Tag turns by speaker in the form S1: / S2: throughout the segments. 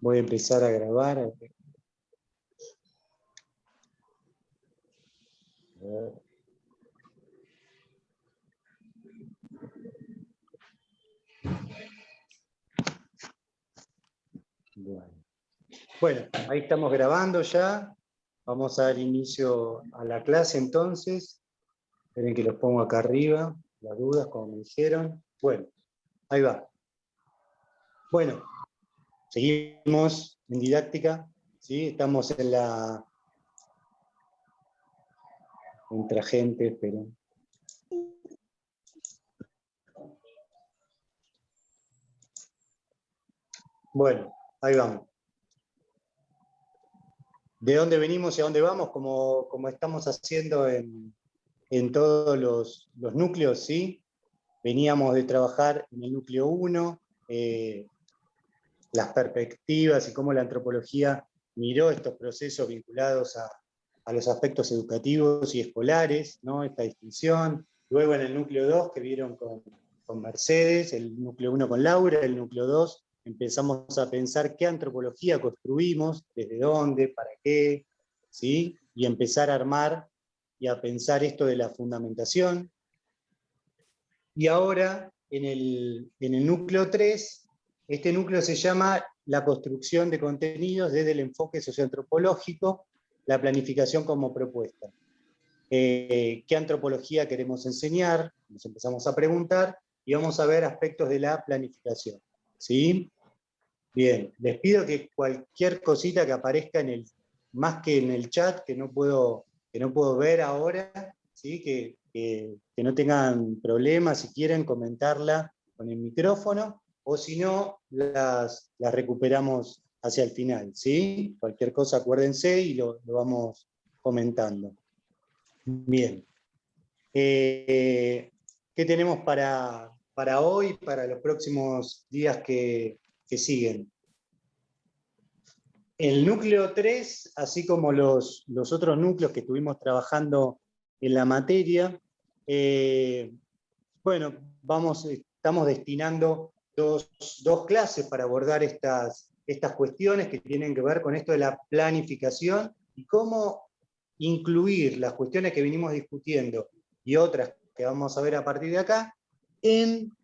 S1: Voy a empezar a grabar. A ver. Bueno, ahí estamos grabando ya. Vamos a dar inicio a la clase entonces. Esperen que los pongo acá arriba, las dudas, como me dijeron. Bueno, ahí va. Bueno, seguimos en didáctica, ¿sí? Estamos en la... Entra gente, esperen. Bueno, ahí vamos. ¿De dónde venimos y a dónde vamos? Como estamos haciendo en todos los núcleos, ¿sí? Veníamos de trabajar en el núcleo 1, las perspectivas y cómo la antropología miró estos procesos vinculados a los aspectos educativos y escolares, ¿no? Esta distinción. Luego en el núcleo 2, que vieron con Mercedes, el núcleo 1 con Laura, el núcleo 2, empezamos a pensar qué antropología construimos, desde dónde, para qué, ¿sí? Y empezar a armar y a pensar esto de la fundamentación. Y ahora, en el núcleo 3, este núcleo se llama la construcción de contenidos desde el enfoque socioantropológico, la planificación como propuesta. ¿Qué antropología queremos enseñar? Nos empezamos a preguntar y vamos a ver aspectos de la planificación. ¿Sí? Bien, les pido que cualquier cosita que aparezca más que en el chat, que no puedo ver ahora, ¿sí? Que no tengan problemas, si quieren comentarla con el micrófono, o si no, las recuperamos hacia el final, ¿sí? Cualquier cosa acuérdense y lo vamos comentando. Bien. ¿Qué tenemos para hoy, para los próximos días que siguen? El núcleo 3, así como los otros núcleos que estuvimos trabajando en la materia, bueno, estamos destinando dos clases para abordar estas cuestiones que tienen que ver con esto de la planificación y cómo incluir las cuestiones que venimos discutiendo y otras que vamos a ver a partir de acá en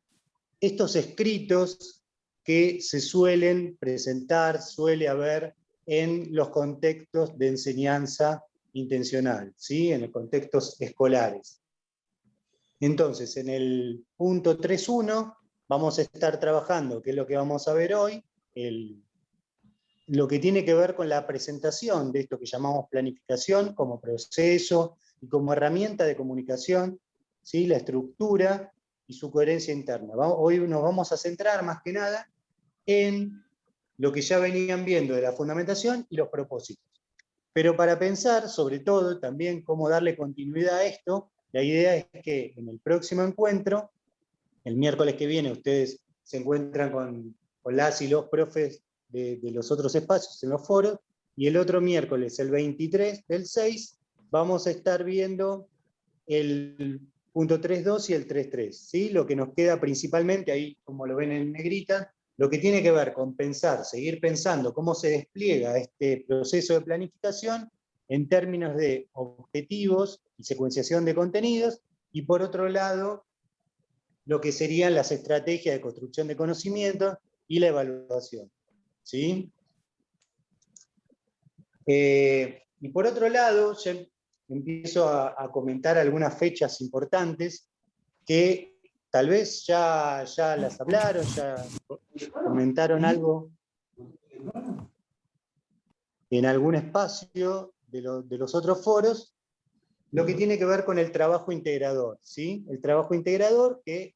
S1: estos escritos que se suelen presentar, suele haber en los contextos de enseñanza intencional, ¿sí? En los contextos escolares. Entonces, en el punto 3.1 vamos a estar trabajando, que es lo que vamos a ver hoy, lo que tiene que ver con la presentación de esto que llamamos planificación como proceso y como herramienta de comunicación, ¿sí? La estructura y su coherencia interna. Hoy nos vamos a centrar más que nada en lo que ya venían viendo de la fundamentación y los propósitos. Pero para pensar, sobre todo, también cómo darle continuidad a esto, la idea es que en el próximo encuentro, el miércoles que viene, ustedes se encuentran con las y los profes de los otros espacios en los foros, y el otro miércoles, el 23 del 6, vamos a estar viendo el punto 3.2 y el 3.3, ¿sí? Lo que nos queda principalmente, ahí como lo ven en negrita, lo que tiene que ver con pensar, seguir pensando cómo se despliega este proceso de planificación en términos de objetivos y secuenciación de contenidos, y por otro lado, lo que serían las estrategias de construcción de conocimiento y la evaluación, ¿sí? Y por otro lado, ya empiezo a comentar algunas fechas importantes que tal vez ya las hablaron, ya comentaron algo en algún espacio de los otros foros, lo que tiene que ver con el trabajo integrador, ¿sí? El trabajo integrador que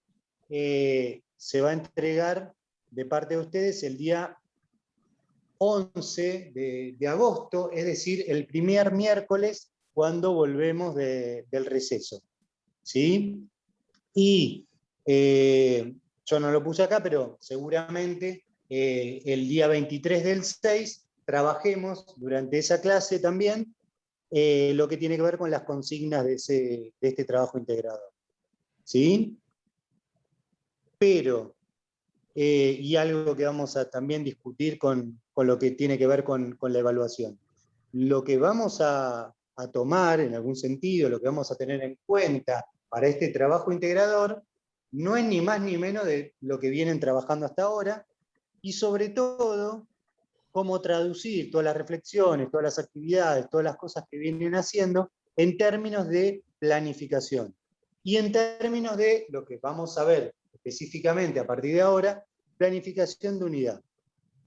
S1: se va a entregar de parte de ustedes el día 11 de agosto, es decir, el primer miércoles cuando volvemos del receso, ¿sí? Y yo no lo puse acá, pero seguramente el día 23 del 6 trabajemos durante esa clase también lo que tiene que ver con las consignas de este trabajo integrador, ¿sí? Pero y algo que vamos a también discutir con lo que tiene que ver con la evaluación. Lo que vamos a tomar, en algún sentido, lo que vamos a tener en cuenta para este trabajo integrador, no es ni más ni menos de lo que vienen trabajando hasta ahora, y sobre todo, cómo traducir todas las reflexiones, todas las actividades, todas las cosas que vienen haciendo en términos de planificación. Y en términos de lo que vamos a ver específicamente a partir de ahora, planificación de unidad.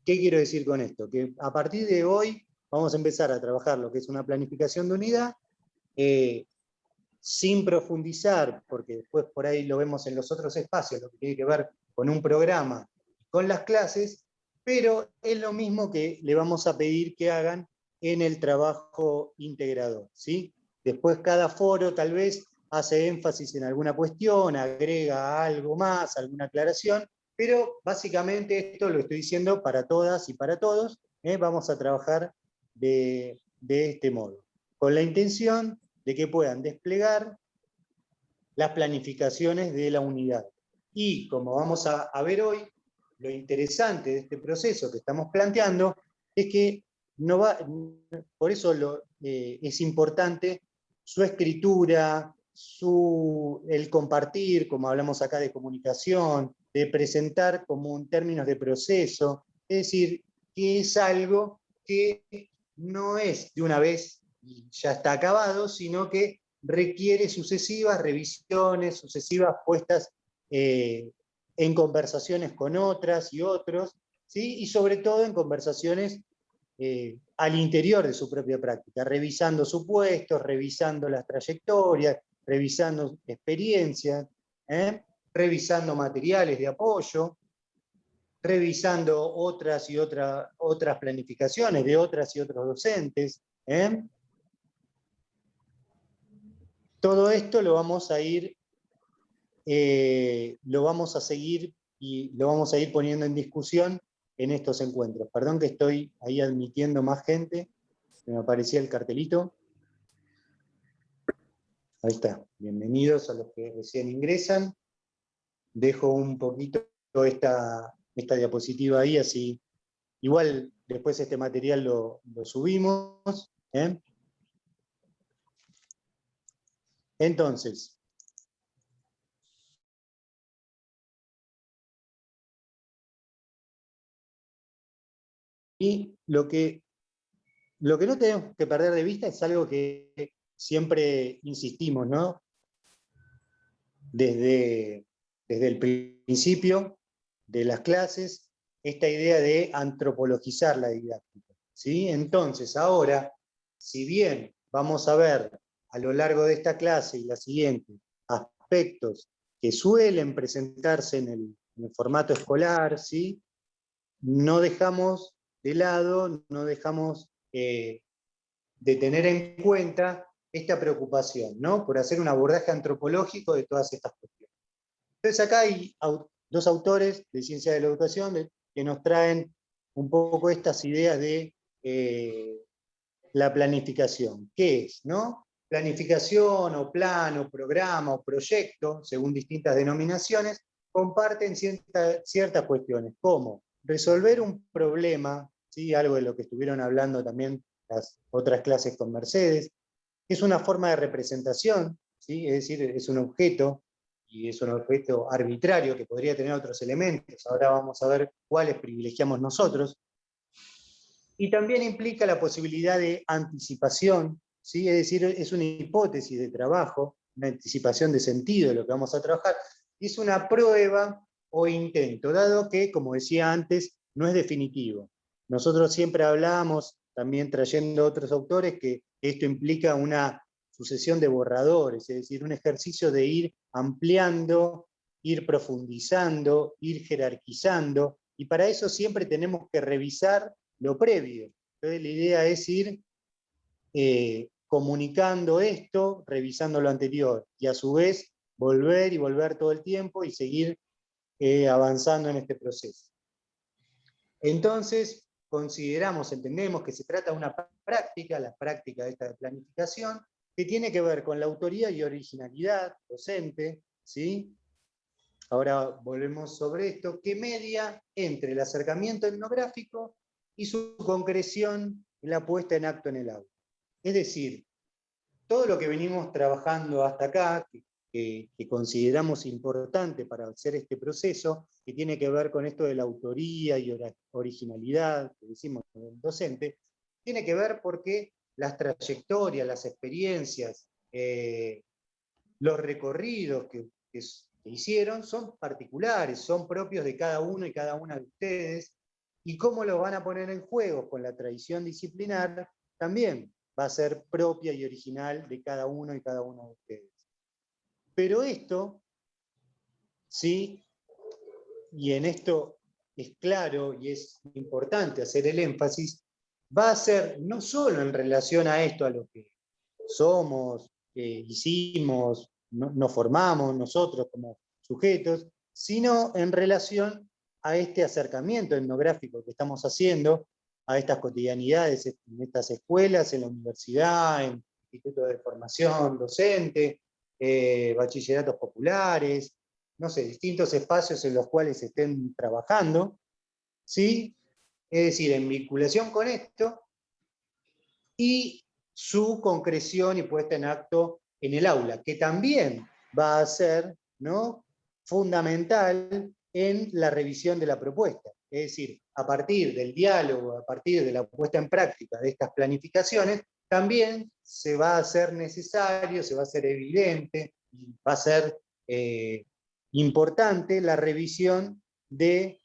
S1: ¿Qué quiero decir con esto? Que a partir de hoy vamos a empezar a trabajar lo que es una planificación de unidad, sin profundizar, porque después por ahí lo vemos en los otros espacios, lo que tiene que ver con un programa, con las clases, pero es lo mismo que le vamos a pedir que hagan en el trabajo integrador, ¿sí? Después cada foro tal vez hace énfasis en alguna cuestión, agrega algo más, alguna aclaración, pero básicamente esto lo estoy diciendo para todas y para todos, vamos a trabajar de este modo, con la intención de que puedan desplegar las planificaciones de la unidad. Y como vamos a ver hoy, lo interesante de este proceso que estamos planteando es que no va, por eso es importante su escritura, el compartir, como hablamos acá de comunicación, de presentar como en términos de proceso, es decir, que es algo que no es de una vez y ya está acabado, sino que requiere sucesivas revisiones, sucesivas puestas en conversaciones con otras y otros, ¿sí? Y sobre todo en conversaciones al interior de su propia práctica, revisando supuestos, revisando las trayectorias, revisando experiencias, revisando materiales de apoyo, revisando otras y otras planificaciones de otras y otros docentes. Todo esto lo vamos a ir, lo vamos a seguir y lo vamos a ir poniendo en discusión en estos encuentros. Perdón que estoy ahí admitiendo más gente, me aparecía el cartelito. Ahí está, bienvenidos a los que recién ingresan. Dejo un poquito esta diapositiva ahí, así igual después este material lo subimos. Entonces, y lo que no tenemos que perder de vista es algo que siempre insistimos, ¿no? Desde el principio de las clases, esta idea de antropologizar la didáctica, ¿sí? Entonces, ahora, si bien vamos a ver a lo largo de esta clase y la siguiente aspectos que suelen presentarse en el formato escolar, ¿sí? No dejamos de lado, no dejamos de tener en cuenta esta preocupación, ¿no? Por hacer un abordaje antropológico de todas estas cuestiones. Entonces acá hay dos autores de ciencia de la educación que nos traen un poco estas ideas de la planificación. ¿Qué es, no? Planificación o plan o programa o proyecto, según distintas denominaciones, comparten ciertas cuestiones, como resolver un problema, ¿sí? Algo de lo que estuvieron hablando también las otras clases con Mercedes, es una forma de representación, ¿sí? Es decir, es un objeto, y es un objeto arbitrario que podría tener otros elementos, ahora vamos a ver cuáles privilegiamos nosotros, y también implica la posibilidad de anticipación, ¿sí? Es decir, es una hipótesis de trabajo, una anticipación de sentido de lo que vamos a trabajar, y es una prueba o intento, dado que, como decía antes, no es definitivo. Nosotros siempre hablamos, también trayendo otros autores, que esto implica una sucesión de borradores, es decir, un ejercicio de ir ampliando, ir profundizando, ir jerarquizando, y para eso siempre tenemos que revisar lo previo. Entonces la idea es ir comunicando esto, revisando lo anterior, y a su vez volver y volver todo el tiempo y seguir avanzando en este proceso. Entonces, consideramos, entendemos que se trata de una práctica, la práctica de esta planificación, que tiene que ver con la autoría y originalidad docente, ¿sí? ahora volvemos sobre esto, que media entre el acercamiento etnográfico y su concreción en la puesta en acto en el aula. Es decir, todo lo que venimos trabajando hasta acá, que consideramos importante para hacer este proceso, que tiene que ver con esto de la autoría y originalidad, que decimos del docente, tiene que ver porque las trayectorias, las experiencias, los recorridos que hicieron son particulares, son propios de cada uno y cada una de ustedes, y cómo los van a poner en juego con la tradición disciplinar también va a ser propia y original de cada uno y cada una de ustedes. Pero esto, ¿sí? Y en esto es claro y es importante hacer el énfasis, va a ser no solo en relación a esto, a lo que somos, hicimos, nos formamos nosotros como sujetos, sino en relación a este acercamiento etnográfico que estamos haciendo a estas cotidianidades en estas escuelas, en la universidad, en institutos de formación docente, bachilleratos populares, no sé, distintos espacios en los cuales estén trabajando, ¿sí? Es decir, en vinculación con esto y su concreción y puesta en acto en el aula, que también va a ser, ¿no?, fundamental en la revisión de la propuesta. Es decir, a partir del diálogo, a partir de la puesta en práctica de estas planificaciones, también se va a hacer necesario, se va a hacer evidente, va a ser importante la revisión de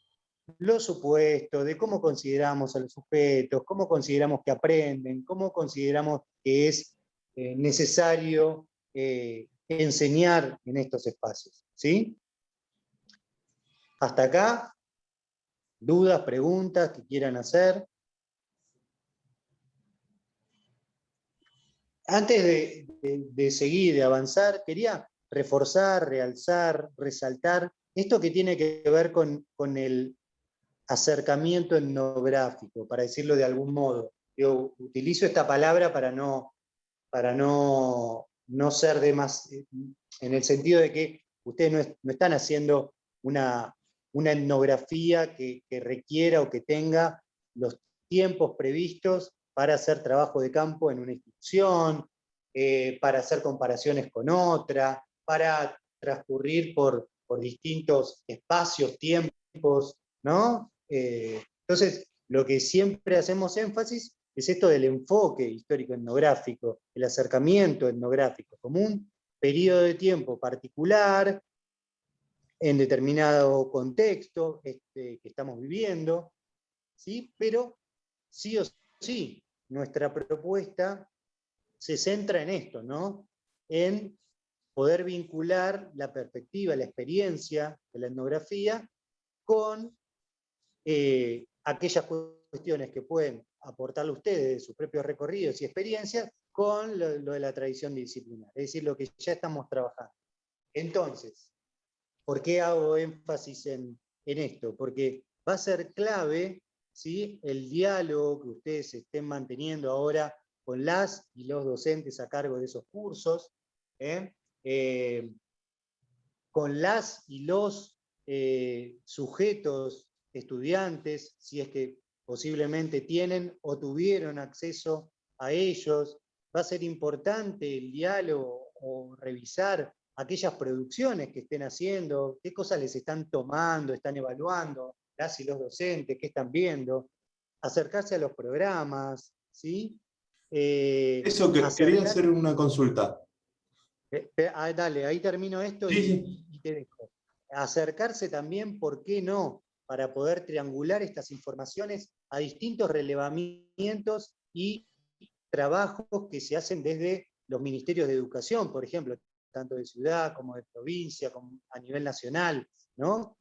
S1: los supuestos, de cómo consideramos a los sujetos, cómo consideramos que aprenden, cómo consideramos que es necesario enseñar en estos espacios. ¿Sí? Hasta acá, dudas, preguntas que quieran hacer. Antes de seguir, de avanzar, quería reforzar, realzar, resaltar esto que tiene que ver con el acercamiento etnográfico, para decirlo de algún modo. Yo utilizo esta palabra para no ser de más, en el sentido de que ustedes no están haciendo una etnografía que requiera o que tenga los tiempos previstos para hacer trabajo de campo en una institución, para hacer comparaciones con otra, para transcurrir por distintos espacios, tiempos, ¿no? Entonces, lo que siempre hacemos énfasis es esto del enfoque histórico-etnográfico, el acercamiento etnográfico, como un periodo de tiempo particular, en determinado contexto que estamos viviendo, ¿sí? Pero sí o sí, nuestra propuesta se centra en esto, ¿no? En poder vincular la perspectiva, la experiencia de la etnografía con aquellas cuestiones que pueden aportarle ustedes de sus propios recorridos y experiencias con lo de la tradición disciplinar, es decir, lo que ya estamos trabajando. Entonces, ¿por qué hago énfasis en esto? Porque va a ser clave, ¿sí?, el diálogo que ustedes estén manteniendo ahora con las y los docentes a cargo de esos cursos, con las y los sujetos estudiantes, si es que posiblemente tienen o tuvieron acceso a ellos. Va a ser importante el diálogo o revisar aquellas producciones que estén haciendo, qué cosas les están tomando, están evaluando, las y los docentes, qué están viendo, acercarse a los programas, ¿sí?
S2: Eso que quería hacer una consulta.
S1: Dale, ahí termino esto
S2: Sí.
S1: y te dejo. Acercarse también, ¿por qué no?, para poder triangular estas informaciones a distintos relevamientos y trabajos que se hacen desde los ministerios de educación, por ejemplo, tanto de ciudad como de provincia, como a nivel nacional, ¿no?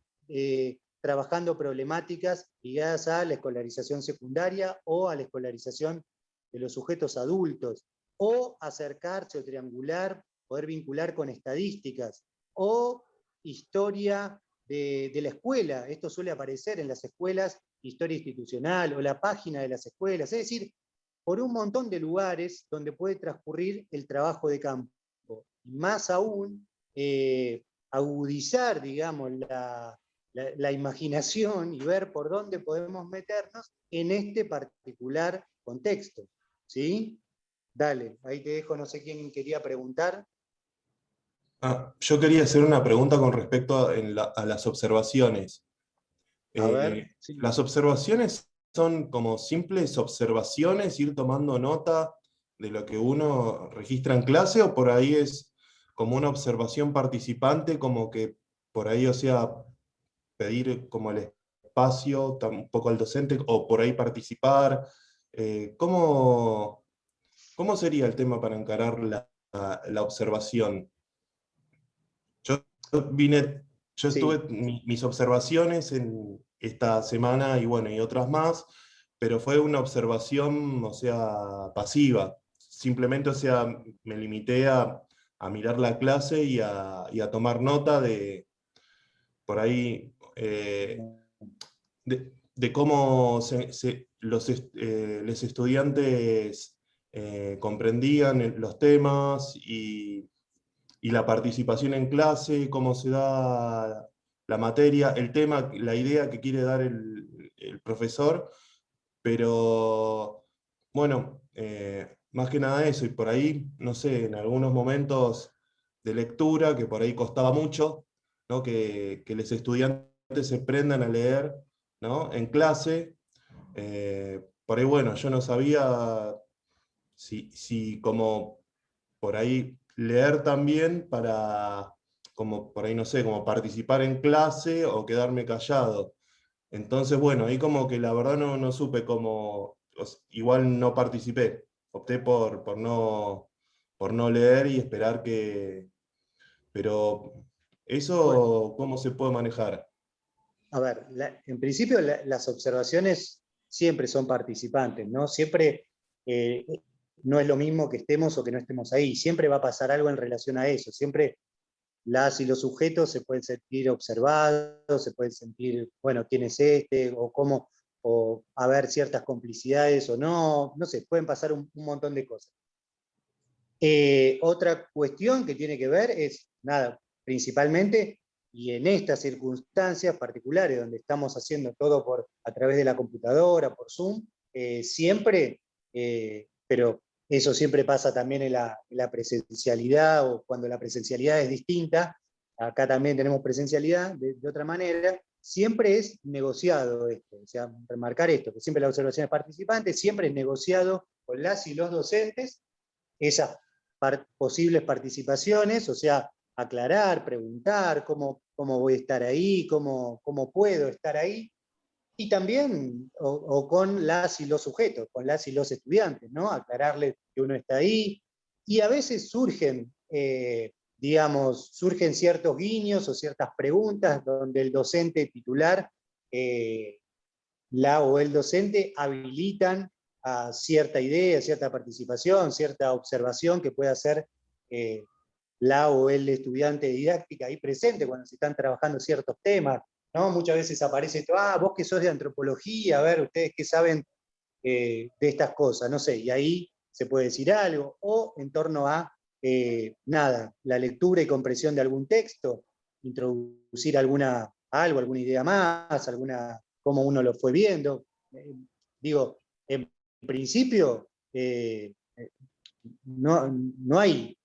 S1: Trabajando problemáticas ligadas a la escolarización secundaria o a la escolarización de los sujetos adultos, o acercarse o triangular, poder vincular con estadísticas, o historia de la escuela. Esto suele aparecer en las escuelas, historia institucional, o la página de las escuelas, es decir, por un montón de lugares donde puede transcurrir el trabajo de campo. Y más aún, agudizar, digamos, la imaginación y ver por dónde podemos meternos en este particular contexto. ¿Sí? Dale, ahí te dejo, no sé quién quería preguntar.
S2: Yo quería hacer una pregunta con respecto a las observaciones.
S1: A ver, sí.
S2: ¿Las observaciones son como simples observaciones, ir tomando nota de lo que uno registra en clase, o por ahí es como una observación participante, como que por ahí, o sea, pedir como el espacio un poco al docente, o por ahí participar? ¿Cómo sería el tema para encarar la observación? Yo vine, yo estuve
S1: Sí.
S2: mis observaciones en esta semana y bueno, y otras más, pero fue una observación, o sea, pasiva. Simplemente, o sea, me limité a mirar la clase y a tomar nota de, por ahí, de cómo los estudiantes comprendían los temas y la participación en clase, cómo se da la materia, el tema, la idea que quiere dar el profesor, pero bueno, más que nada eso, y por ahí, no sé, en algunos momentos de lectura, que por ahí costaba mucho, ¿no? Que los estudiantes se prendan a leer, ¿no? En clase. Por ahí, bueno, yo no sabía si como por ahí leer también para, como por ahí no sé, como participar en clase o quedarme callado. Entonces, bueno, ahí como que la verdad no supe cómo, igual no participé, opté por no leer y esperar que, pero
S1: Bueno,
S2: eso, ¿cómo se puede manejar?
S1: a ver, en principio las observaciones siempre son participantes, ¿no? Siempre eh, no es lo mismo que estemos o que no estemos ahí, siempre va a pasar algo en relación a eso, siempre las y los sujetos se pueden sentir observados, se pueden sentir, bueno, quién es este, o cómo, o haber ciertas complicidades o no sé, pueden pasar un montón de cosas. Otra cuestión que tiene que ver es, nada, principalmente, y en estas circunstancias particulares, donde estamos haciendo todo a través de la computadora, por Zoom, siempre, pero eso siempre pasa también en la presencialidad, o cuando la presencialidad es distinta, acá también tenemos presencialidad de otra manera, siempre es negociado esto, o sea, remarcar esto, que siempre la observación es participante, siempre es negociado con las y los docentes, esas posibles participaciones, o sea, aclarar, preguntar cómo voy a estar ahí, cómo puedo estar ahí, y también o con las y los sujetos, con las y los estudiantes, ¿no? Aclararles que uno está ahí, y a veces surgen, digamos, surgen ciertos guiños o ciertas preguntas donde el docente titular, la o el docente habilitan a cierta idea, cierta participación, cierta observación que pueda hacer la o el estudiante de didáctica ahí presente cuando se están trabajando ciertos temas, ¿no? Muchas veces aparece esto, vos que sos de antropología, a ver, ustedes qué saben de estas cosas, no sé, y ahí se puede decir algo, o en torno a, nada, la lectura y comprensión de algún texto, introducir alguna idea más, cómo uno lo fue viendo. Digo, en principio, no hay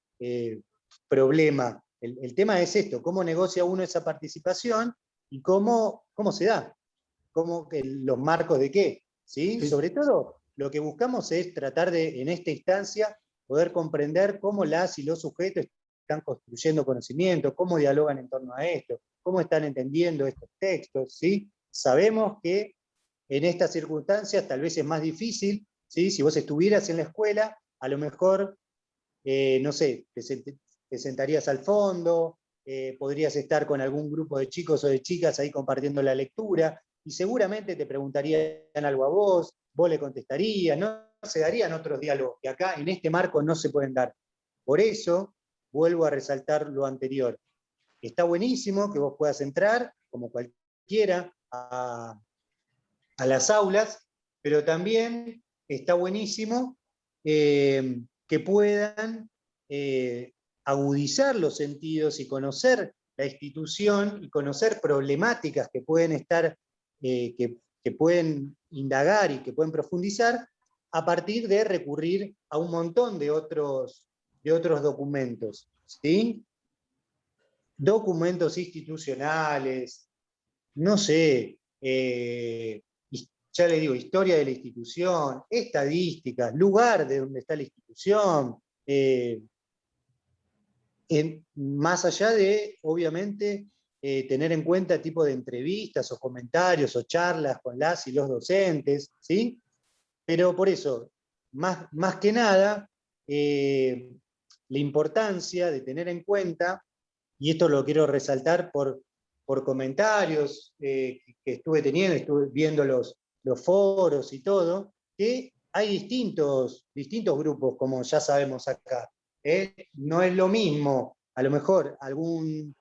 S1: problema. El tema es esto, cómo negocia uno esa participación y cómo se da, los marcos de qué. ¿Sí?
S2: Sí.
S1: Sobre todo, lo que buscamos es tratar de, en esta instancia, poder comprender cómo las y los sujetos están construyendo conocimiento, cómo dialogan en torno a esto, cómo están entendiendo estos textos. ¿Sí? Sabemos que en estas circunstancias tal vez es más difícil, ¿sí? Si vos estuvieras en la escuela, a lo mejor, no sé, te sentarías al fondo, podrías estar con algún grupo de chicos o de chicas ahí compartiendo la lectura, y seguramente te preguntarían algo a vos le contestarías, no se darían otros diálogos que acá en este marco no se pueden dar. Por eso, vuelvo a resaltar lo anterior. Está buenísimo que vos puedas entrar, como cualquiera, a las aulas, pero también está buenísimo que puedan agudizar los sentidos y conocer la institución y conocer problemáticas que pueden estar, que pueden indagar y que pueden profundizar a partir de recurrir a un montón de otros documentos, ¿sí? Documentos institucionales, no sé, ya les digo, historia de la institución, estadísticas, lugar de donde está la institución, más allá de, obviamente, tener en cuenta tipo de entrevistas o comentarios o charlas con las y los docentes, ¿sí? Pero por eso, más que nada, la importancia de tener en cuenta, y esto lo quiero resaltar por comentarios que estuve teniendo, estuve viendo los foros y todo, que hay distintos grupos, como ya sabemos acá. No es lo mismo, a lo mejor algún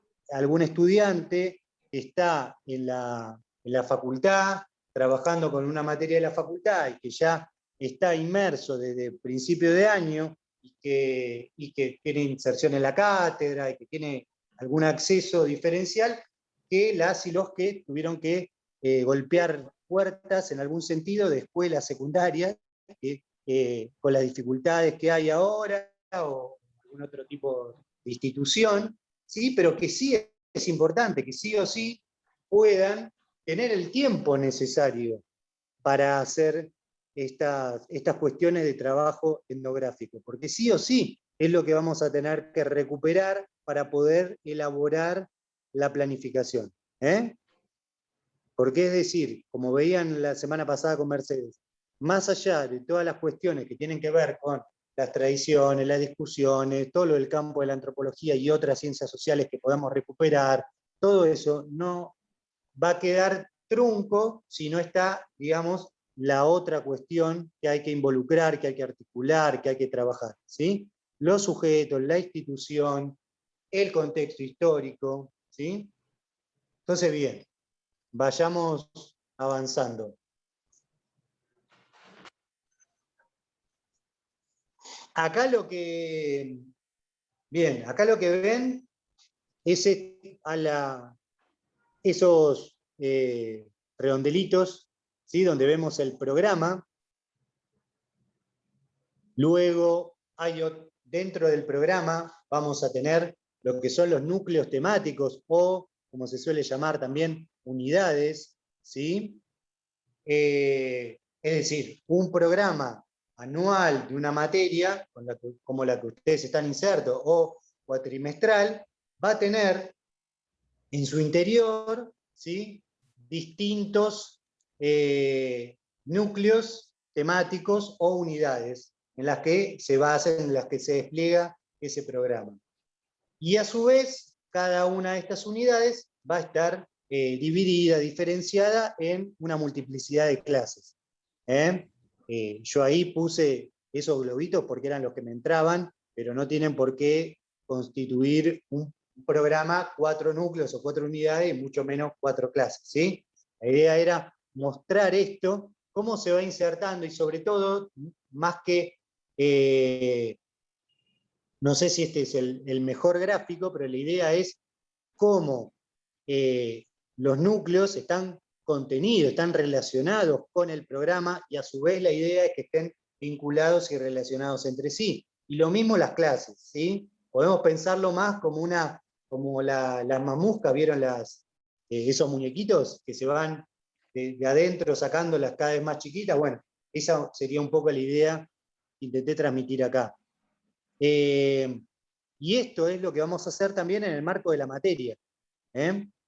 S1: estudiante que está en la facultad, trabajando con una materia de la facultad y que ya está inmerso desde principio de año y que tiene inserción en la cátedra y que tiene algún acceso diferencial, que las y los que tuvieron que golpear puertas en algún sentido de escuelas secundarias, con las dificultades que hay ahora o algún otro tipo de institución, ¿sí? Pero que sí es importante, que sí o sí puedan tener el tiempo necesario para hacer estas cuestiones de trabajo etnográfico, porque sí o sí es lo que vamos a tener que recuperar para poder elaborar la planificación. Porque es decir, como veían la semana pasada con Mercedes, más allá de todas las cuestiones que tienen que ver con las tradiciones, las discusiones, todo lo del campo de la antropología y otras ciencias sociales que podamos recuperar, todo eso no va a quedar trunco si no está, digamos, la otra cuestión que hay que involucrar, que hay que articular, que hay que trabajar, ¿sí? Los sujetos, la institución, el contexto histórico, ¿sí? Entonces, bien, vayamos avanzando. Acá lo que ven es esos redondelitos, ¿sí? Donde vemos el programa. Luego, dentro del programa vamos a tener lo que son los núcleos temáticos o, como se suele llamar también, unidades, ¿sí? Es decir, un programa anual de una materia, como la que ustedes están insertos, o cuatrimestral, va a tener en su interior, ¿sí? Distintos núcleos temáticos o unidades en las que se basan, en las que se despliega ese programa. Y a su vez, cada una de estas unidades va a estar dividida, diferenciada en una multiplicidad de clases. Yo ahí puse esos globitos porque eran los que me entraban, pero no tienen por qué constituir un programa 4 núcleos o 4 unidades, y mucho menos 4 clases, ¿sí? La idea era mostrar esto, cómo se va insertando y sobre todo, más que, no sé si este es el mejor gráfico, pero la idea es cómo los núcleos están contenidos, están relacionados con el programa y a su vez la idea es que estén vinculados y relacionados entre sí. Y lo mismo las clases, ¿sí? Podemos pensarlo más como las mamuscas, ¿vieron esos muñequitos que se van de adentro sacándolas cada vez más chiquitas? Bueno, esa sería un poco la idea que intenté transmitir acá. Y esto es lo que vamos a hacer también en el marco de la materia.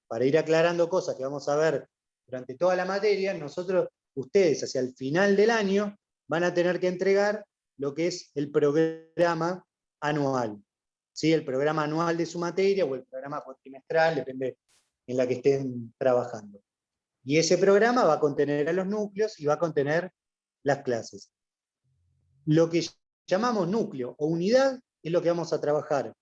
S1: Para ir aclarando cosas que vamos a ver durante toda la materia, ustedes hacia el final del año van a tener que entregar lo que es el programa anual. ¿Sí? El programa anual de su materia o el programa cuatrimestral, depende en la que estén trabajando. Y ese programa va a contener a los núcleos y va a contener las clases. Lo que llamamos núcleo o unidad es lo que vamos a trabajar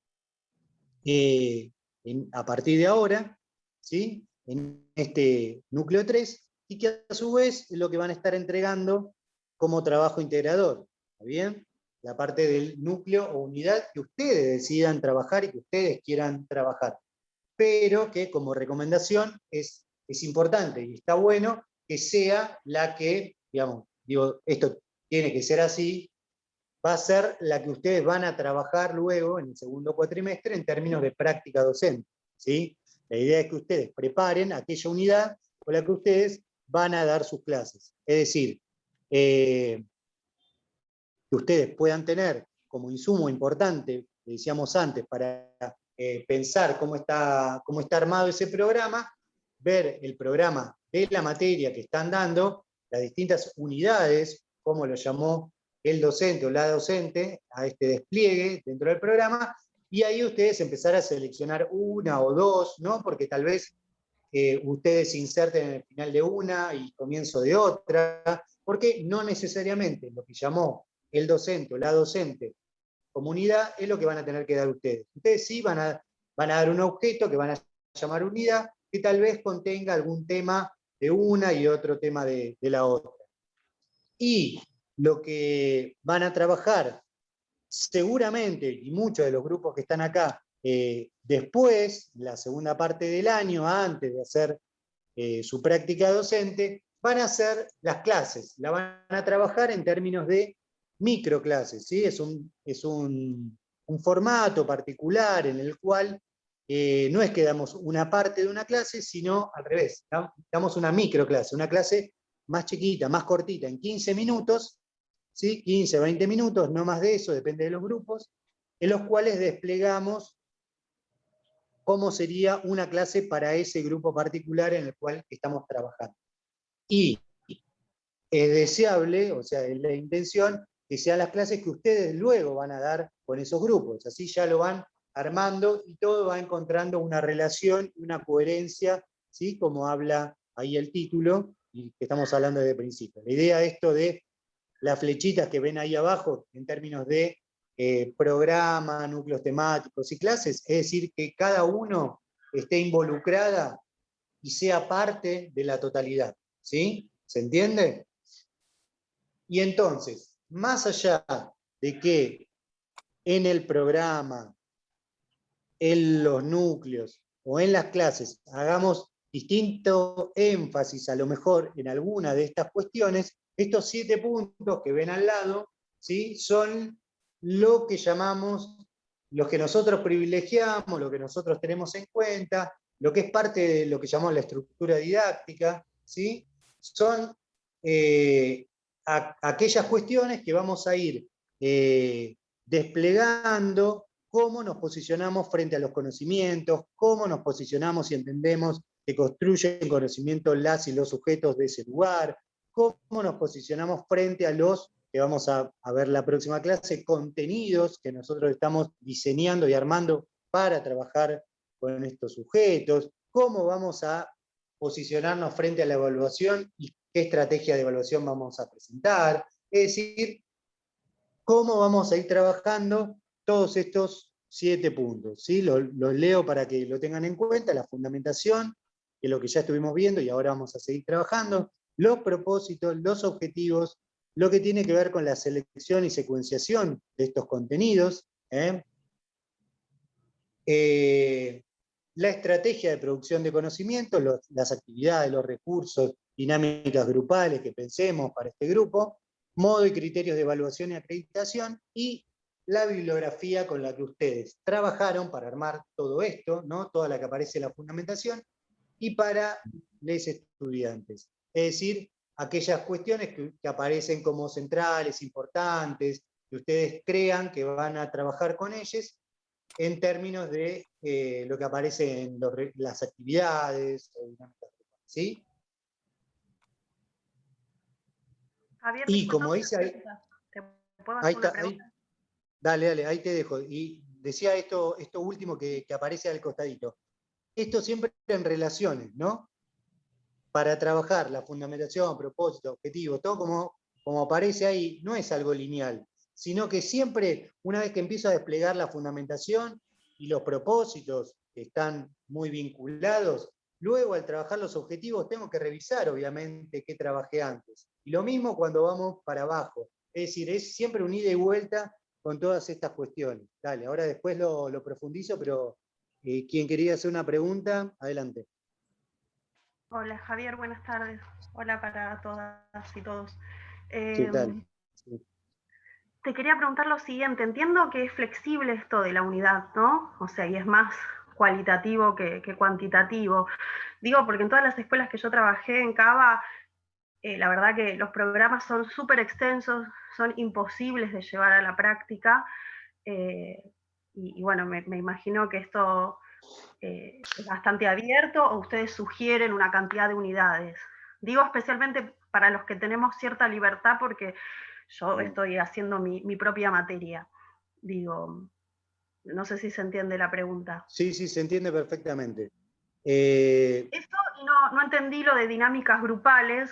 S1: a partir de ahora, ¿sí? En este núcleo 3, y que a su vez es lo que van a estar entregando como trabajo integrador. ¿Está bien? La parte del núcleo o unidad que ustedes decidan trabajar y que ustedes quieran trabajar. pero que como recomendación es importante y está bueno que sea la que, digamos, digo, esto tiene que ser así, va a ser la que ustedes van a trabajar luego en el segundo cuatrimestre en términos de práctica docente, ¿sí? La idea es que ustedes preparen aquella unidad con la que ustedes van a dar sus clases. Es decir, que ustedes puedan tener como insumo importante, que decíamos antes, para pensar cómo está armado ese programa, ver el programa de la materia que están dando, las distintas unidades, como lo llamó el docente o la docente, a este despliegue dentro del programa, y ahí ustedes empezar a seleccionar una o dos, ¿no? Porque tal vez ustedes se inserten en el final de una y comienzo de otra, porque no necesariamente lo que llamó el docente o la docente comunidad es lo que van a tener que dar ustedes. Ustedes sí van a dar un objeto que van a llamar unidad, que tal vez contenga algún tema de una y otro tema de la otra. Y lo que van a trabajar seguramente, y muchos de los grupos que están acá, después, la segunda parte del año, antes de hacer su práctica docente, van a hacer las clases, la van a trabajar en términos de microclases, ¿sí? Es un formato particular en el cual no es que damos una parte de una clase, sino al revés, damos una microclase, una clase más chiquita, más cortita, en 15 minutos, ¿sí? 15, 20 minutos, no más de eso, depende de los grupos, en los cuales desplegamos cómo sería una clase para ese grupo particular en el cual estamos trabajando. Y es deseable, o sea, es la intención, que sean las clases que ustedes luego van a dar con esos grupos. Así ya lo van armando y todo va encontrando una relación, una coherencia, ¿sí? Como habla ahí el título, y que estamos hablando desde el principio. La idea de esto de las flechitas que ven ahí abajo, en términos de programa, núcleos temáticos y clases, es decir, que cada uno esté involucrada y sea parte de la totalidad. ¿Sí? ¿Se entiende? Y entonces, más allá de que en el programa, en los núcleos o en las clases hagamos distinto énfasis a lo mejor en alguna de estas cuestiones, estos 7 puntos que ven al lado, ¿sí? Son lo que llamamos, lo que nosotros privilegiamos, lo que nosotros tenemos en cuenta, lo que es parte de lo que llamamos la estructura didáctica, ¿sí? Son aquellas cuestiones que vamos a ir desplegando, cómo nos posicionamos frente a los conocimientos, cómo nos posicionamos y entendemos que construyen conocimiento las y los sujetos de ese lugar, cómo nos posicionamos frente a los, que vamos a ver la próxima clase, contenidos que nosotros estamos diseñando y armando para trabajar con estos sujetos, cómo vamos a posicionarnos frente a la evaluación y qué estrategia de evaluación vamos a presentar, es decir, cómo vamos a ir trabajando todos estos 7 puntos. ¿Sí? Los leo para que lo tengan en cuenta: la fundamentación, que es lo que ya estuvimos viendo y ahora vamos a seguir trabajando, los propósitos, los objetivos, lo que tiene que ver con la selección y secuenciación de estos contenidos, la estrategia de producción de conocimiento, las actividades, los recursos, dinámicas grupales que pensemos para este grupo, modo y criterios de evaluación y acreditación, y la bibliografía con la que ustedes trabajaron para armar todo esto, ¿no? Toda la que aparece en la fundamentación, y para los estudiantes. Es decir, aquellas cuestiones que aparecen como centrales, importantes, que ustedes crean que van a trabajar con ellos, en términos de lo que aparece en las actividades, ¿sí?
S3: Javier,
S1: Y como dice ahí,
S3: ¿te puedo
S1: ahí
S3: hacer una
S1: está,
S3: pregunta?
S1: dale, ahí te dejo. Y decía esto último que aparece al costadito. Esto siempre en relaciones, ¿no? Para trabajar la fundamentación, propósito, objetivo, todo como aparece ahí, no es algo lineal, sino que siempre, una vez que empiezo a desplegar la fundamentación y los propósitos que están muy vinculados, luego al trabajar los objetivos tengo que revisar, obviamente, qué trabajé antes. Y lo mismo cuando vamos para abajo. Es decir, es siempre un ida y vuelta con todas estas cuestiones. Dale, ahora después lo profundizo, pero ¿quién quería hacer una pregunta? Adelante.
S3: Hola Javier, buenas tardes. Hola para todas y todos.
S1: ¿Qué tal? Sí.
S3: Te quería preguntar lo siguiente, entiendo que es flexible esto de la unidad, ¿no? O sea, y es más cualitativo que cuantitativo. Digo, porque en todas las escuelas que yo trabajé en Cava, la verdad que los programas son súper extensos, son imposibles de llevar a la práctica. Y bueno, me imagino que esto es bastante abierto o ustedes sugieren una cantidad de unidades. Digo especialmente para los que tenemos cierta libertad porque yo estoy haciendo mi propia materia. Digo, no sé si se entiende la pregunta.
S1: Sí, sí, se entiende perfectamente.
S3: Esto no entendí lo de dinámicas grupales,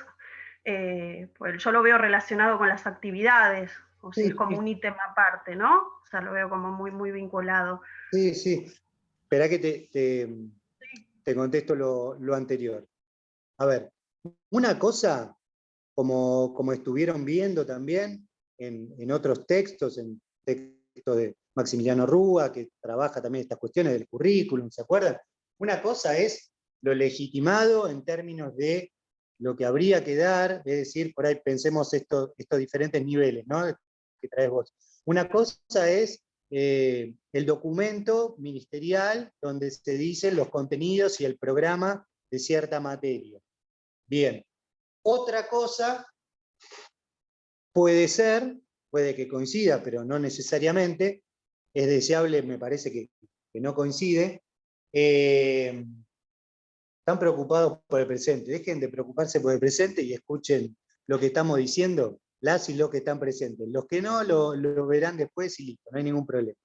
S3: pues yo lo veo relacionado con las actividades, o sea, es
S1: Sí,
S3: como un ítem aparte, ¿no? O sea, lo veo como muy vinculado.
S1: sí, sí. Espera que te contesto lo anterior. A ver, una cosa, como estuvieron viendo también en otros textos, en textos de Maximiliano Rúa, que trabaja también estas cuestiones del currículum, ¿se acuerdan? Una cosa es lo legitimado en términos de lo que habría que dar, es decir, por ahí pensemos estos diferentes niveles, ¿no? Que traes vos. Una cosa es el documento ministerial donde se dicen los contenidos y el programa de cierta materia. Bien. Otra cosa puede ser, puede que coincida, pero no necesariamente, es deseable, me parece que no coincide, están preocupados por el presente. Dejen de preocuparse por el presente y escuchen lo que estamos diciendo, las y los que están presentes. Los que no, lo verán después y listo, no hay ningún problema.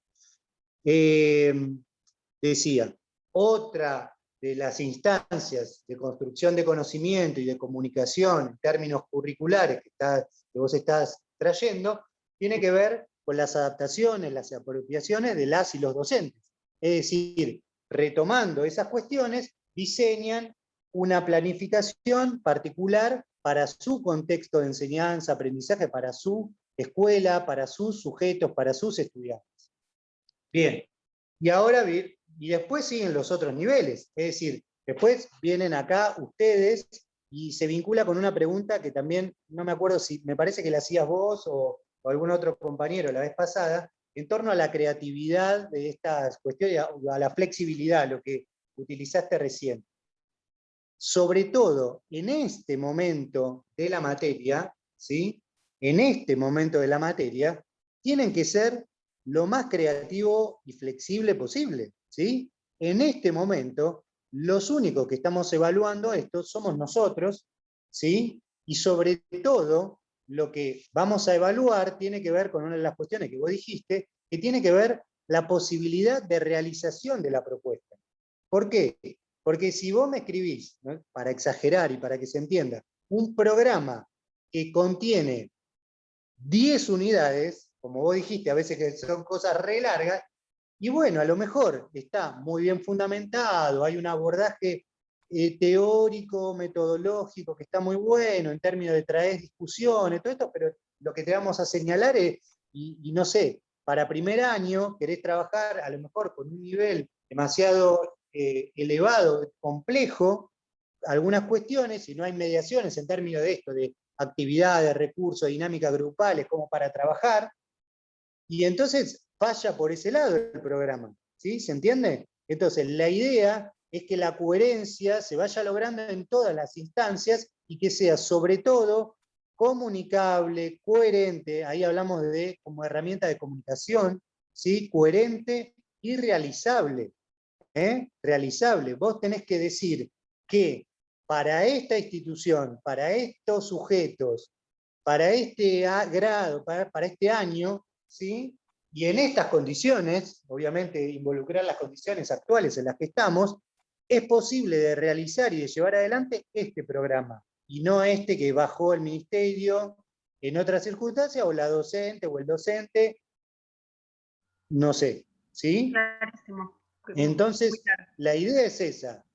S1: Decía, otra de las instancias de construcción de conocimiento y de comunicación en términos curriculares que vos estás trayendo, tiene que ver con las adaptaciones, las apropiaciones de las y los docentes. Es decir, retomando esas cuestiones, diseñan una planificación particular para su contexto de enseñanza, aprendizaje, para su escuela, para sus sujetos, para sus estudiantes. Bien, y ahora y después siguen los otros niveles, es decir, después vienen acá ustedes y se vincula con una pregunta que también, no me acuerdo si, me parece que la hacías vos o algún otro compañero la vez pasada, en torno a la creatividad de estas cuestiones, a la flexibilidad, lo que utilizaste recién. Sobre todo en este momento de la materia, ¿sí? En este momento de la materia, tienen que ser lo más creativo y flexible posible, ¿sí? En este momento, los únicos que estamos evaluando esto somos nosotros, ¿sí? Y sobre todo, lo que vamos a evaluar tiene que ver con una de las cuestiones que vos dijiste, que tiene que ver la posibilidad de realización de la propuesta. ¿Por qué? Porque si vos me escribís, ¿no?, para exagerar y para que se entienda, un programa que contiene 10 unidades, como vos dijiste, a veces que son cosas re largas, y bueno, a lo mejor está muy bien fundamentado, hay un abordaje teórico, metodológico, que está muy bueno en términos de traer discusiones, todo esto, pero lo que te vamos a señalar es, y no sé, para primer año querés trabajar a lo mejor con un nivel demasiado elevado, complejo, algunas cuestiones, y no hay mediaciones en términos de esto, de actividades, recursos, dinámicas grupales, como para trabajar, y entonces falla por ese lado el programa, ¿sí? ¿Se entiende? Entonces, la idea es que la coherencia se vaya logrando en todas las instancias y que sea, sobre todo, comunicable, coherente, ahí hablamos de como herramienta de comunicación, ¿sí? Coherente y realizable. Realizable. Vos tenés que decir que para esta institución, para estos sujetos, para este grado, para este año, ¿sí? Y en estas condiciones, obviamente involucrar las condiciones actuales en las que estamos, es posible de realizar y de llevar adelante este programa, y no este que bajó el ministerio en otras circunstancias, o la docente o el docente, no sé, ¿sí?
S3: Clarísimo. Muy
S1: Entonces,
S3: claro.
S1: la idea es esa,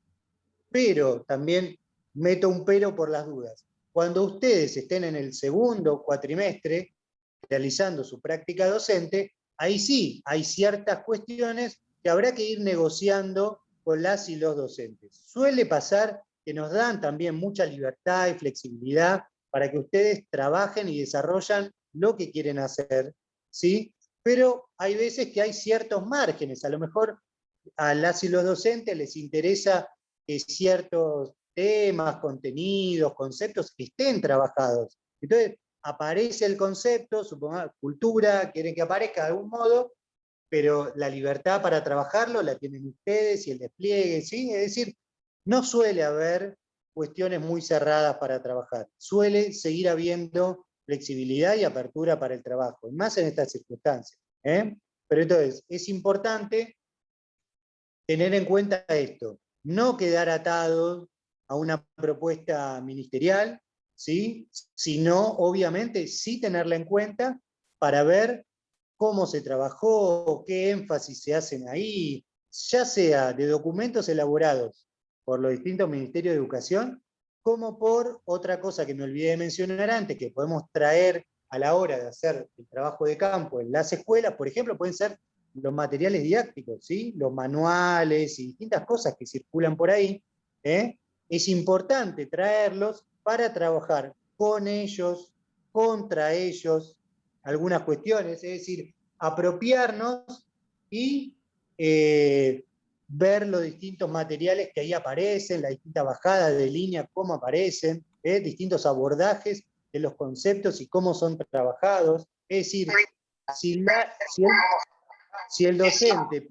S1: pero también meto un pero por las dudas. Cuando ustedes estén en el segundo cuatrimestre realizando su práctica docente, ahí sí hay ciertas cuestiones que habrá que ir negociando con las y los docentes. Suele pasar que nos dan también mucha libertad y flexibilidad para que ustedes trabajen y desarrollan lo que quieren hacer, ¿sí? Pero hay veces que hay ciertos márgenes, a lo mejor a las y los docentes les interesa que ciertos temas, contenidos, conceptos estén trabajados. Entonces, aparece el concepto, supongamos, cultura, quieren que aparezca de algún modo, pero la libertad para trabajarlo la tienen ustedes y el despliegue, ¿sí? Es decir, no suele haber cuestiones muy cerradas para trabajar, suele seguir habiendo flexibilidad y apertura para el trabajo, más en estas circunstancias. Pero entonces, es importante tener en cuenta esto, no quedar atados a una propuesta ministerial, ¿sí? Sino, obviamente, sí tenerla en cuenta para ver cómo se trabajó, qué énfasis se hacen ahí, ya sea de documentos elaborados por los distintos ministerios de educación, como por otra cosa que me olvidé de mencionar antes, que podemos traer a la hora de hacer el trabajo de campo en las escuelas, por ejemplo, pueden ser los materiales didácticos, ¿sí? Los manuales y distintas cosas que circulan por ahí, es importante traerlos para trabajar con ellos, contra ellos, algunas cuestiones, es decir, apropiarnos y ver los distintos materiales que ahí aparecen, la distinta bajada de línea, cómo aparecen, distintos abordajes de los conceptos y cómo son trabajados. Es decir, si el docente...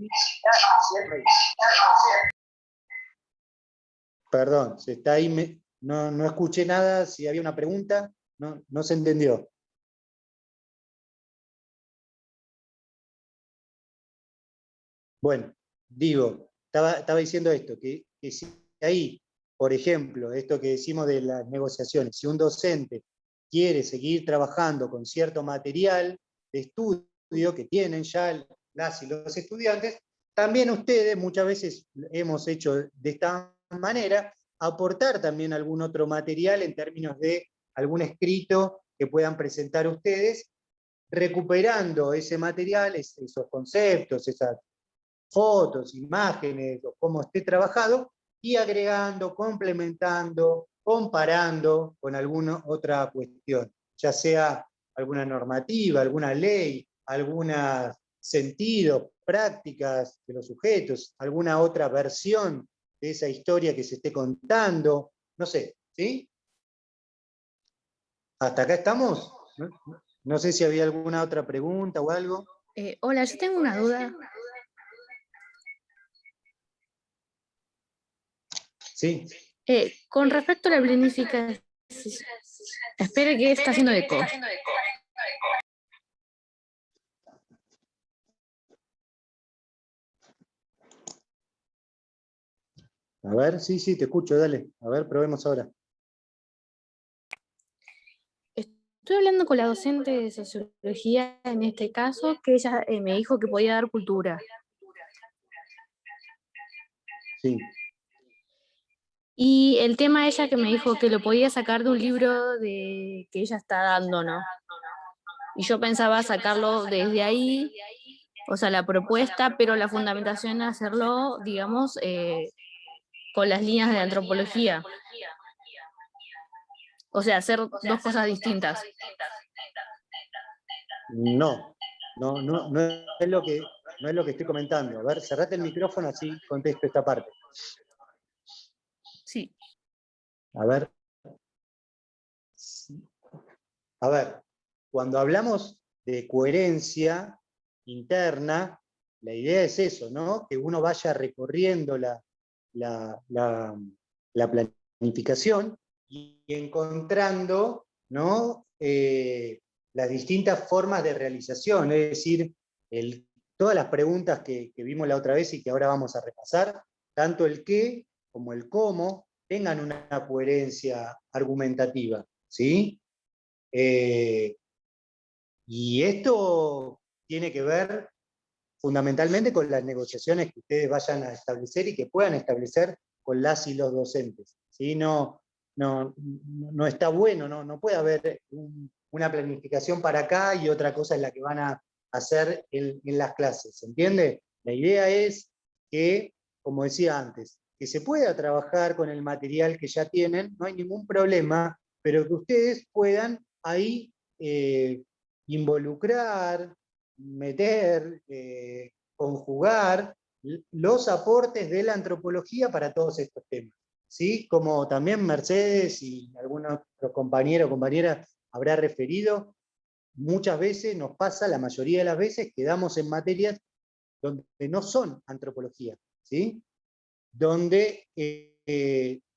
S1: Perdón, se está ahí, no escuché nada, si había una pregunta, no se entendió. Bueno, digo, estaba diciendo esto, que si ahí, por ejemplo, esto que decimos de las negociaciones, si un docente quiere seguir trabajando con cierto material de estudio que tienen ya las y los estudiantes, también ustedes muchas veces hemos hecho de esta manera, aportar también algún otro material en términos de algún escrito que puedan presentar ustedes, recuperando ese material, esos conceptos, esas fotos, imágenes, o cómo esté trabajado, y agregando, complementando, comparando con alguna otra cuestión, ya sea alguna normativa, alguna ley, algunos sentidos, prácticas de los sujetos, alguna otra versión de esa historia que se esté contando, no sé, ¿sí? ¿Hasta acá estamos? No sé si había alguna otra pregunta o algo.
S4: Hola, yo tengo una duda.
S1: Sí.
S4: Con respecto a la planificación, espere que está haciendo eco.
S1: A ver, sí, te escucho, dale. A ver, probemos ahora.
S4: Estoy hablando con la docente de sociología en este caso, que ella me dijo que podía dar cultura.
S1: Sí.
S4: Y el tema ella que me dijo que lo podía sacar de un libro que ella está dando, ¿no? Y yo pensaba sacarlo desde ahí, o sea, la propuesta, pero la fundamentación es hacerlo, digamos, con las líneas de antropología. O sea, hacer dos cosas distintas.
S1: No es lo que estoy comentando. A ver, cerrate el micrófono, así contesto esta parte.
S4: Sí.
S1: A ver, cuando hablamos de coherencia interna, la idea es eso, ¿no? Que uno vaya recorriendo la planificación y encontrando, ¿no? Las distintas formas de realización, es decir, todas las preguntas que vimos la otra vez y que ahora vamos a repasar, tanto el qué como el cómo, tengan una coherencia argumentativa, ¿sí? Y esto tiene que ver fundamentalmente con las negociaciones que ustedes vayan a establecer y que puedan establecer con las y los docentes, ¿sí? No está bueno, no puede haber una planificación para acá y otra cosa es la que van a hacer en las clases, ¿se entiende? La idea es que, como decía antes, que se pueda trabajar con el material que ya tienen, no hay ningún problema, pero que ustedes puedan ahí involucrar, meter, conjugar los aportes de la antropología para todos estos temas. ¿Sí? Como también Mercedes y algún otro compañero o compañera habrá referido, muchas veces nos pasa, la mayoría de las veces, quedamos en materias donde no son antropología, ¿sí? Donde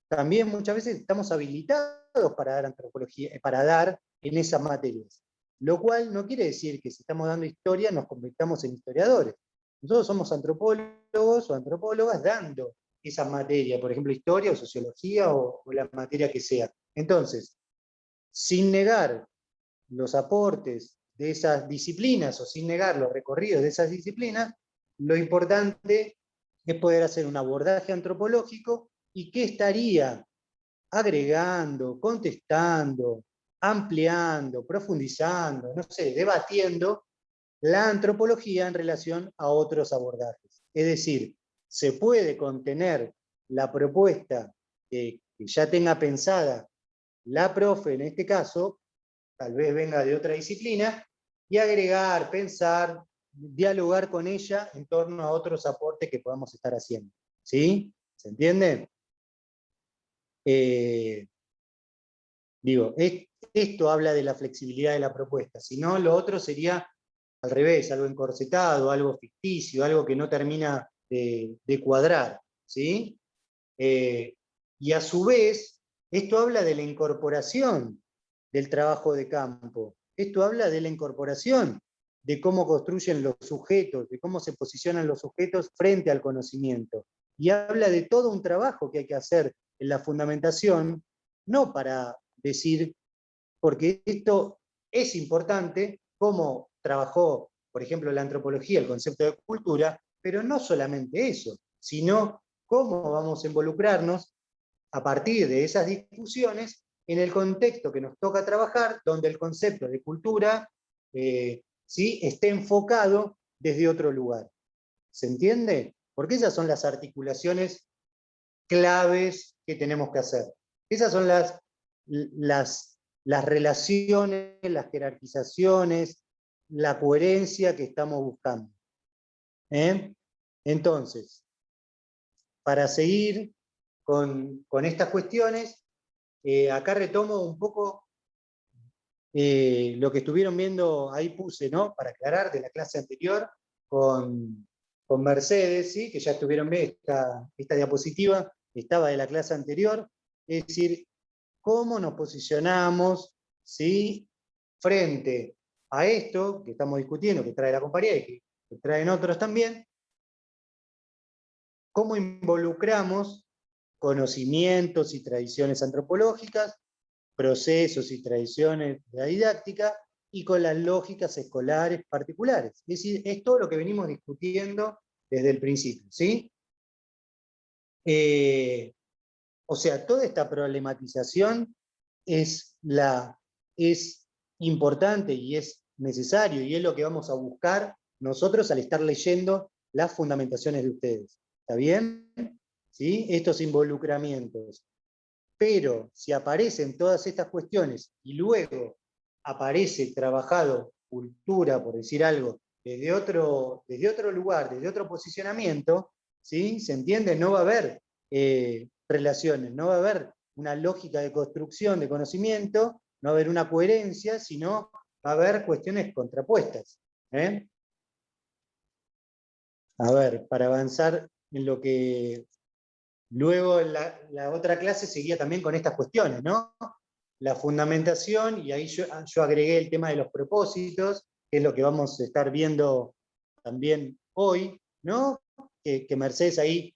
S1: también muchas veces estamos habilitados para dar antropología, para dar en esas materias. Lo cual no quiere decir que si estamos dando historia nos convirtamos en historiadores. Nosotros somos antropólogos o antropólogas dando esa materia, por ejemplo, historia o sociología o la materia que sea. Entonces, sin negar los aportes de esas disciplinas o sin negar los recorridos de esas disciplinas, lo importante es poder hacer un abordaje antropológico y qué estaría agregando, contestando, ampliando, profundizando, no sé, debatiendo la antropología en relación a otros abordajes. Es decir, se puede contener la propuesta que ya tenga pensada la profe en este caso, tal vez venga de otra disciplina, y agregar, pensar, dialogar con ella en torno a otros aportes que podamos estar haciendo. ¿Sí? ¿Se entiende? Digo, esto habla de la flexibilidad de la propuesta, si no, lo otro sería al revés, algo encorsetado, algo ficticio, algo que no termina de cuadrar. ¿Sí? Y a su vez, esto habla de la incorporación del trabajo de campo. Esto habla de la incorporación, de cómo construyen los sujetos, de cómo se posicionan los sujetos frente al conocimiento. Y habla de todo un trabajo que hay que hacer en la fundamentación, no para decir, porque esto es importante, cómo trabajó, por ejemplo, la antropología, el concepto de cultura, pero no solamente eso, sino cómo vamos a involucrarnos a partir de esas discusiones en el contexto que nos toca trabajar, donde el concepto de cultura ¿sí? esté enfocado desde otro lugar. ¿Se entiende? Porque esas son las articulaciones claves que tenemos que hacer. Esas son las relaciones, las jerarquizaciones, la coherencia que estamos buscando. Entonces, para seguir con estas cuestiones, acá retomo un poco lo que estuvieron viendo, ahí puse, ¿no? Para aclarar, de la clase anterior, con Mercedes, ¿sí? Que ya estuvieron viendo esta diapositiva, estaba de la clase anterior, es decir, cómo nos posicionamos, ¿sí? Frente a esto que estamos discutiendo, que trae la compañía y que traen otros también, cómo involucramos conocimientos y tradiciones antropológicas, procesos y tradiciones de la didáctica, y con las lógicas escolares particulares. Es decir, es todo lo que venimos discutiendo desde el principio, ¿sí? O sea, toda esta problematización es importante y es necesario, y es lo que vamos a buscar nosotros al estar leyendo las fundamentaciones de ustedes. ¿Está bien? ¿Sí? Estos involucramientos. Pero si aparecen todas estas cuestiones y luego aparece trabajado cultura, por decir algo, desde otro lugar, desde otro posicionamiento, ¿sí? ¿Se entiende? No va a haber relaciones, no va a haber una lógica de construcción de conocimiento, no va a haber una coherencia, sino va a haber cuestiones contrapuestas. A ver, para avanzar en lo que luego la otra clase seguía también con estas cuestiones, ¿no? La fundamentación, y ahí yo agregué el tema de los propósitos, que es lo que vamos a estar viendo también hoy, ¿no? Que Mercedes ahí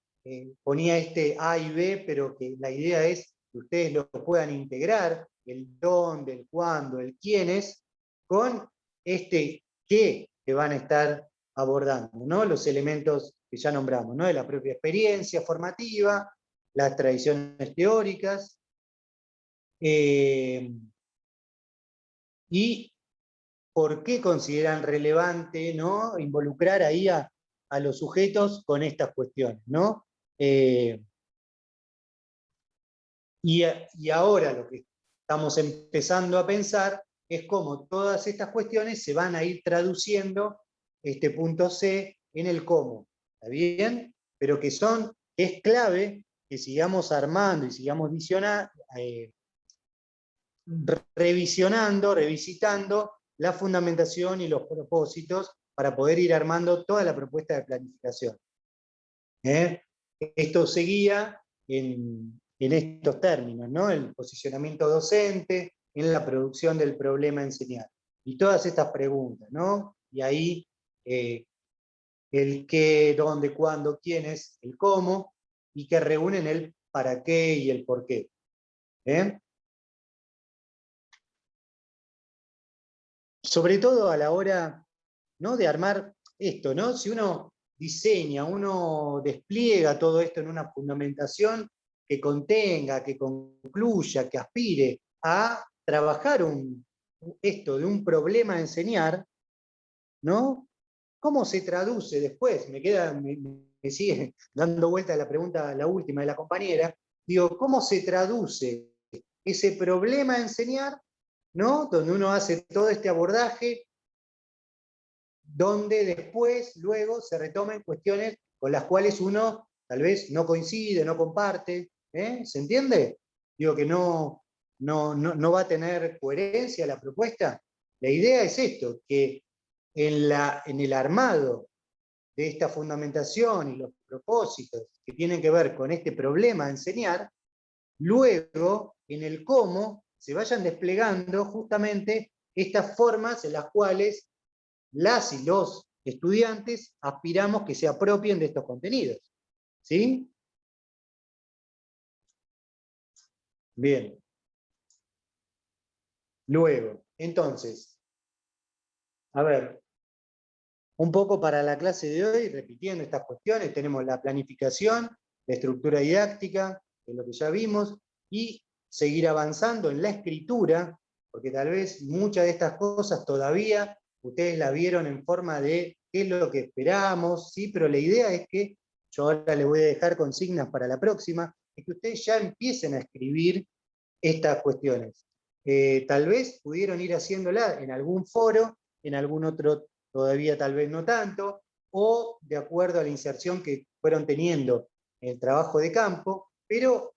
S1: ponía este A y B, pero que la idea es que ustedes lo puedan integrar, el dónde, el cuándo, el quiénes, con este qué que van a estar abordando, ¿no? Los elementos que ya nombramos, ¿no? De la propia experiencia formativa, las tradiciones teóricas, y por qué consideran relevante, ¿no? Involucrar ahí a a los sujetos con estas cuestiones, ¿no? Y ahora lo que estamos empezando a pensar es cómo todas estas cuestiones se van a ir traduciendo, este punto C, en el cómo, ¿está bien? Pero que es clave que sigamos armando y sigamos revisitando la fundamentación y los propósitos para poder ir armando toda la propuesta de planificación. Esto se guía en estos términos, ¿no? El posicionamiento docente, en la producción del problema a enseñar. Y todas estas preguntas, ¿no? Y ahí el qué, dónde, cuándo, quiénes, el cómo, y que reúnen el para qué y el por qué. Sobre todo a la hora, ¿no?, de armar esto, ¿no? Si uno diseña, uno despliega todo esto en una fundamentación que contenga, que concluya, que aspire a trabajar esto de un problema a enseñar, ¿no? ¿Cómo se traduce después? Me sigue dando vuelta la pregunta, la última de la compañera. Digo, ¿cómo se traduce ese problema a enseñar, ¿no? Donde uno hace todo este abordaje, donde después, luego, se retomen cuestiones con las cuales uno tal vez no coincide, no comparte, ¿se entiende? Digo que no va a tener coherencia la propuesta. La idea es esto, que en el armado de esta fundamentación y los propósitos que tienen que ver con este problema a enseñar, luego, en el cómo, se vayan desplegando justamente estas formas en las cuales las y los estudiantes aspiramos que se apropien de estos contenidos. ¿Sí? Bien. Luego, entonces, a ver, un poco para la clase de hoy, repitiendo estas cuestiones, tenemos la planificación, la estructura didáctica, que es lo que ya vimos, y seguir avanzando en la escritura, porque tal vez muchas de estas cosas todavía ustedes la vieron en forma de qué es lo que esperamos, ¿sí? Pero la idea es que, yo ahora les voy a dejar consignas para la próxima, es que ustedes ya empiecen a escribir estas cuestiones. Tal vez pudieron ir haciéndola en algún foro, en algún otro todavía tal vez no tanto, o de acuerdo a la inserción que fueron teniendo en el trabajo de campo, pero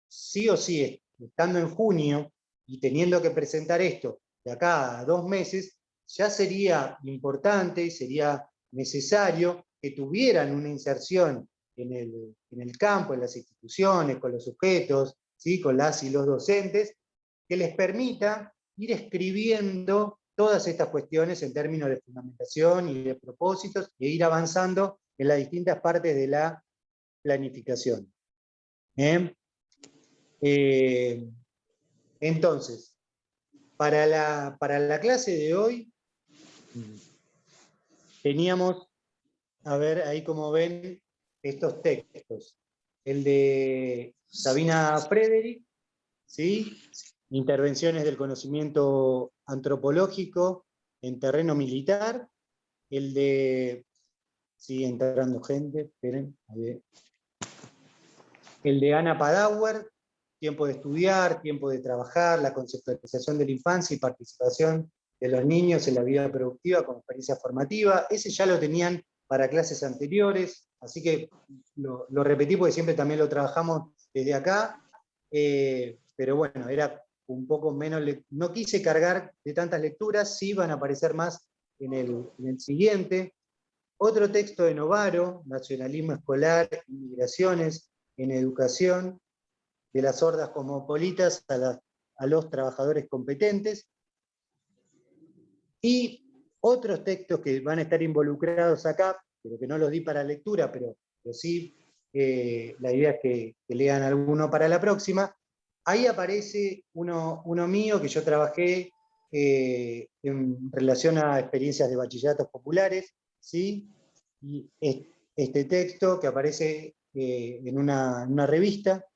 S1: sí o sí, estando en junio y teniendo que presentar esto de acá a 2 meses, ya sería importante, sería necesario que tuvieran una inserción en el campo, en las instituciones, con los sujetos, ¿sí?, con las y los docentes, que les permita ir escribiendo todas estas cuestiones en términos de fundamentación y de propósitos, e ir avanzando en las distintas partes de la planificación. Entonces, para la clase de hoy, teníamos, a ver, ahí como ven, estos textos. El de Sabina Frederick, ¿sí?, Intervenciones del conocimiento antropológico en terreno militar. El de, sigue entrando gente, esperen, a ver. El de Ana Padauer, Tiempo de estudiar, tiempo de trabajar, la conceptualización de la infancia y participación de los niños en la vida productiva como experiencia formativa. Ese ya lo tenían para clases anteriores, así que lo repetí porque siempre también lo trabajamos desde acá, pero bueno, era un poco menos, no quise cargar de tantas lecturas, sí van a aparecer más en el siguiente. Otro texto de Novaro, Nacionalismo escolar y migraciones en educación, de las hordas cosmopolitas a los trabajadores competentes. Y otros textos que van a estar involucrados acá, pero que no los di para lectura, pero sí, la idea es que lean alguno para la próxima. Ahí aparece uno mío que yo trabajé en relación a experiencias de bachilleratos populares, ¿sí? Y este texto que aparece en una revista.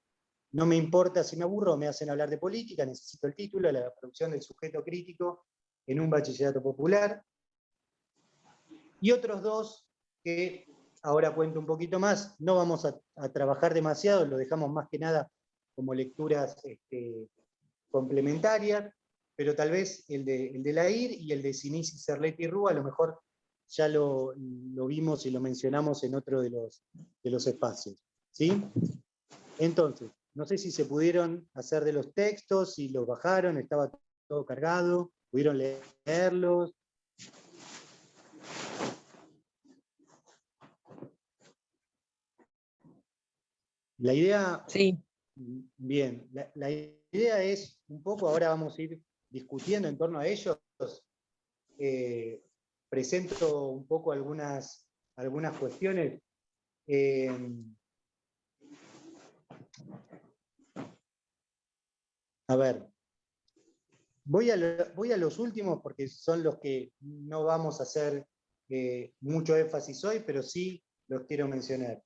S1: No me importa si me aburro o me hacen hablar de política, necesito el título, la producción del sujeto crítico en un bachillerato popular. Y otros dos que ahora cuento un poquito más, no vamos a trabajar demasiado, lo dejamos más que nada como lecturas complementarias, pero tal vez el de Lair y el de Sinisi, Cerletti y Rúa, a lo mejor ya lo vimos y lo mencionamos en otro de los espacios. ¿Sí? Entonces, no sé si se pudieron hacer de los textos, si los bajaron, estaba todo cargado, pudieron leerlos. La idea,
S5: Sí.
S1: bien, la idea es un poco, ahora vamos a ir discutiendo en torno a ellos. Presento un poco algunas cuestiones. A ver, voy a los últimos porque son los que no vamos a hacer mucho énfasis hoy, pero sí los quiero mencionar.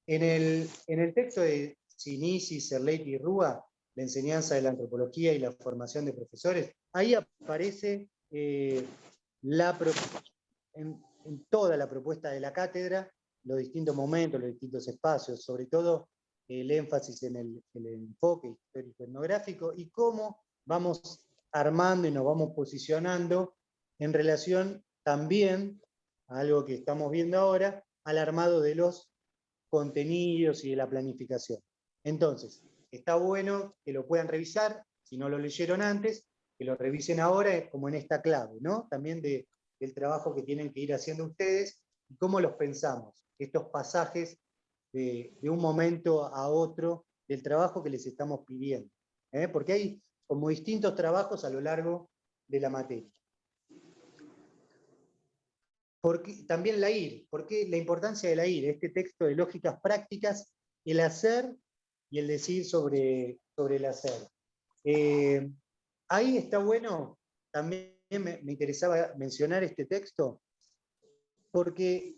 S1: En el texto de Sinisi, Cerletti y Rúa, la enseñanza de la antropología y la formación de profesores, ahí aparece en toda la propuesta de la cátedra, los distintos momentos, los distintos espacios, sobre todo el énfasis en el enfoque histórico-etnográfico y cómo vamos armando y nos vamos posicionando en relación también a algo que estamos viendo ahora, al armado de los contenidos y de la planificación. Entonces, está bueno que lo puedan revisar, si no lo leyeron antes, que lo revisen ahora como en esta clave, ¿no? También del trabajo que tienen que ir haciendo ustedes y cómo los pensamos, estos pasajes de un momento a otro del trabajo que les estamos pidiendo. Porque hay como distintos trabajos a lo largo de la materia. También la IR, ¿por qué la importancia de la IR? Este texto de lógicas prácticas, el hacer y el decir sobre el hacer. Ahí está bueno, también me interesaba mencionar este texto, porque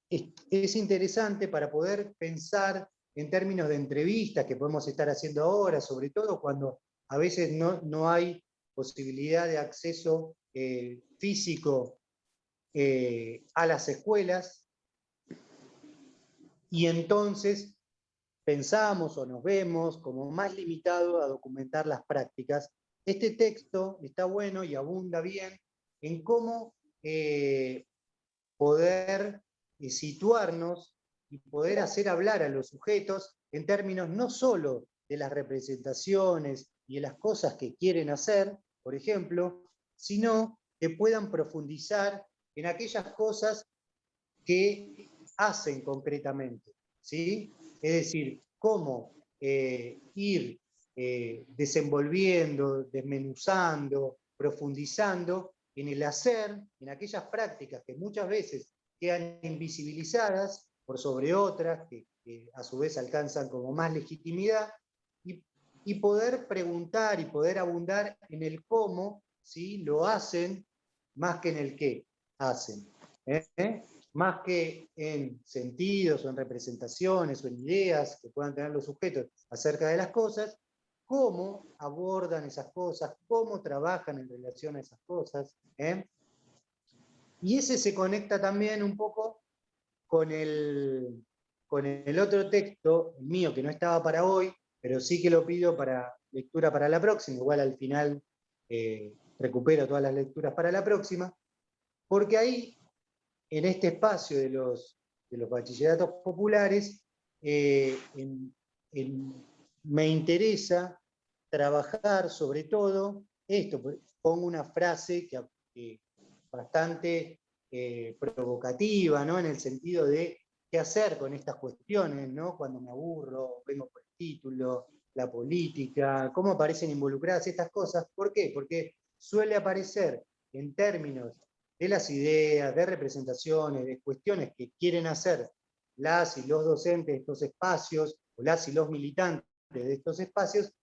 S1: es interesante para poder pensar en términos de entrevistas que podemos estar haciendo ahora, sobre todo cuando a veces no hay posibilidad de acceso físico a las escuelas, y entonces pensamos o nos vemos como más limitado a documentar las prácticas. Este texto está bueno y abunda bien en cómo poder situarnos y poder hacer hablar a los sujetos en términos no solo de las representaciones y de las cosas que quieren hacer, por ejemplo, sino que puedan profundizar en aquellas cosas que hacen concretamente, ¿sí? Es decir, cómo ir desenvolviendo, desmenuzando, profundizando en el hacer, en aquellas prácticas que muchas veces quedan invisibilizadas por sobre otras, que a su vez alcanzan como más legitimidad, y poder preguntar y poder abundar en el cómo, ¿sí? Lo hacen más que en el qué hacen. Más que en sentidos o en representaciones o en ideas que puedan tener los sujetos acerca de las cosas, cómo abordan esas cosas, cómo trabajan en relación a esas cosas. Y ese se conecta también un poco con el otro texto, el mío, que no estaba para hoy, pero sí que lo pido para lectura para la próxima, igual al final recupero todas las lecturas para la próxima, porque ahí, en este espacio de los bachilleratos populares, me interesa trabajar sobre todo esto. Pongo una frase que bastante provocativa, ¿no? En el sentido de qué hacer con estas cuestiones, ¿no? Cuando me aburro, vengo por el título, la política, cómo aparecen involucradas estas cosas. ¿Por qué? Porque suele aparecer en términos de las ideas, de representaciones, de cuestiones que quieren hacer las y los docentes de estos espacios, o las y los militantes de estos espacios,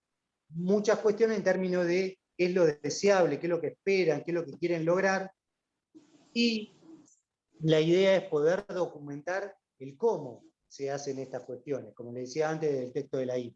S1: muchas cuestiones en términos de qué es lo deseable, qué es lo que esperan, qué es lo que quieren lograr, y la idea es poder documentar el cómo se hacen estas cuestiones, como le decía antes del texto de la I.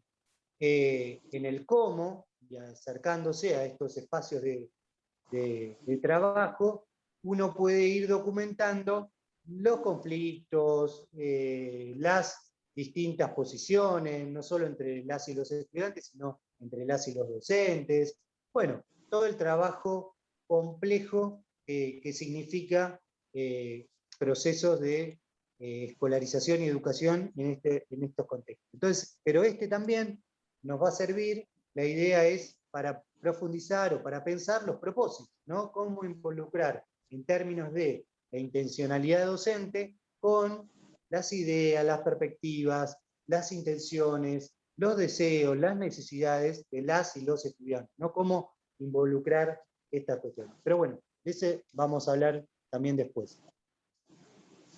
S1: En el cómo, y acercándose a estos espacios de trabajo, uno puede ir documentando los conflictos, las distintas posiciones, no solo entre las y los estudiantes, sino entre las y los docentes. Bueno, todo el trabajo complejo que significa procesos de escolarización y educación en estos contextos. Entonces, pero también nos va a servir, la idea es para profundizar o para pensar los propósitos, ¿no? Cómo involucrar en términos de la intencionalidad docente con las ideas, las perspectivas, las intenciones, los deseos, las necesidades de las y los estudiantes, ¿no? Cómo involucrar estas cuestiones. Pero bueno, de ese vamos a hablar también después.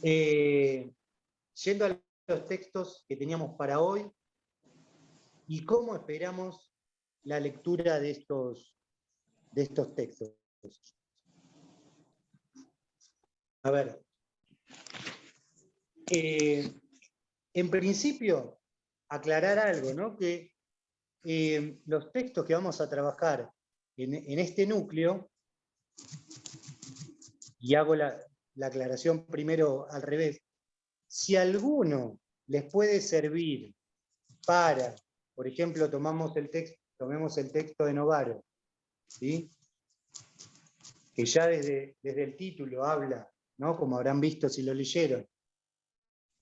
S1: Yendo a los textos que teníamos para hoy, y cómo esperamos la lectura de estos textos. A ver, en principio, aclarar algo, ¿no? Que los textos que vamos a trabajar en este núcleo, y hago la aclaración primero al revés, si alguno les puede servir para, por ejemplo, tomemos el texto de Novaro, ¿sí? Que ya desde el título habla, ¿no? Como habrán visto si lo leyeron,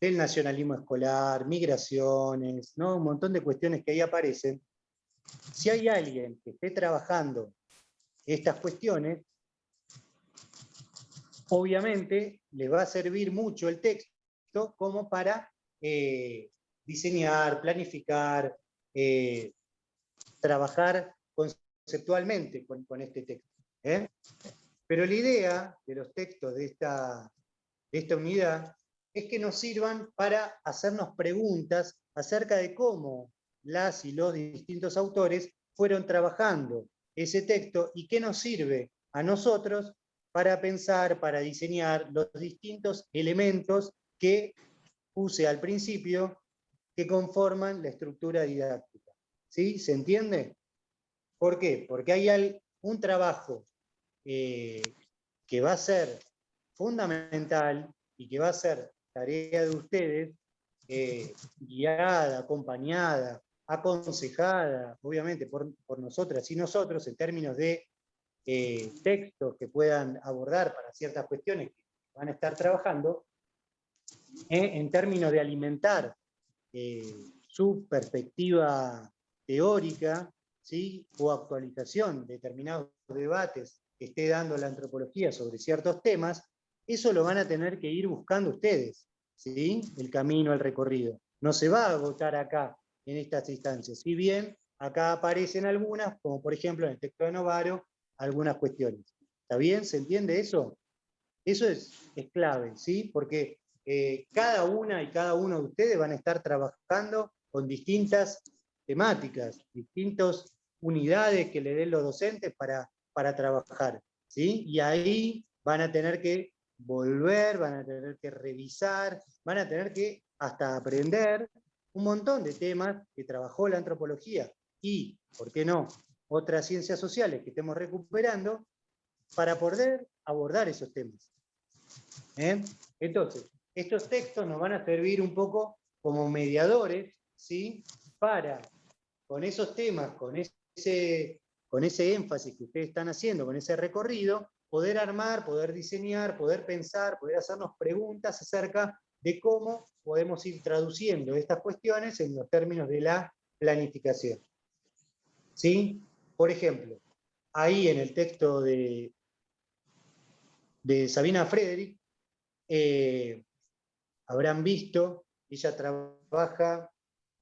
S1: del nacionalismo escolar, migraciones, ¿no? Un montón de cuestiones que ahí aparecen. Si hay alguien que esté trabajando estas cuestiones, obviamente le va a servir mucho el texto como para diseñar, planificar, trabajar conceptualmente con este texto. Pero la idea de los textos de esta unidad es que nos sirvan para hacernos preguntas acerca de cómo las y los distintos autores fueron trabajando ese texto y qué nos sirve a nosotros para pensar, para diseñar los distintos elementos que puse al principio que conforman la estructura didáctica. ¿Sí? ¿Se entiende? ¿Por qué? Porque hay un trabajo que va a ser fundamental y que va a ser tarea de ustedes, guiada, acompañada, aconsejada, obviamente por nosotras y nosotros, en términos de textos que puedan abordar para ciertas cuestiones que van a estar trabajando, en términos de alimentar su perspectiva teórica, ¿sí? O actualización de determinados debates que esté dando la antropología sobre ciertos temas, eso lo van a tener que ir buscando ustedes, ¿sí? El camino, el recorrido. No se va a agotar acá, en estas instancias. Si bien acá aparecen algunas, como por ejemplo en el texto de Novaro, algunas cuestiones. ¿Está bien? ¿Se entiende eso? Eso es clave, ¿sí? Porque cada una y cada uno de ustedes van a estar trabajando con distintas temáticas, distintas unidades que le den los docentes para trabajar, ¿sí? Y ahí van a tener que volver, van a tener que revisar, van a tener que hasta aprender un montón de temas que trabajó la antropología y, ¿por qué no?, otras ciencias sociales que estemos recuperando para poder abordar esos temas. Entonces, estos textos nos van a servir un poco como mediadores, ¿sí? Para, con esos temas, con ese énfasis que ustedes están haciendo, con ese recorrido, poder armar, poder diseñar, poder pensar, poder hacernos preguntas acerca de cómo podemos ir traduciendo estas cuestiones en los términos de la planificación. ¿Sí? Por ejemplo, ahí en el texto de Sabina Frederick, habrán visto, ella trabaja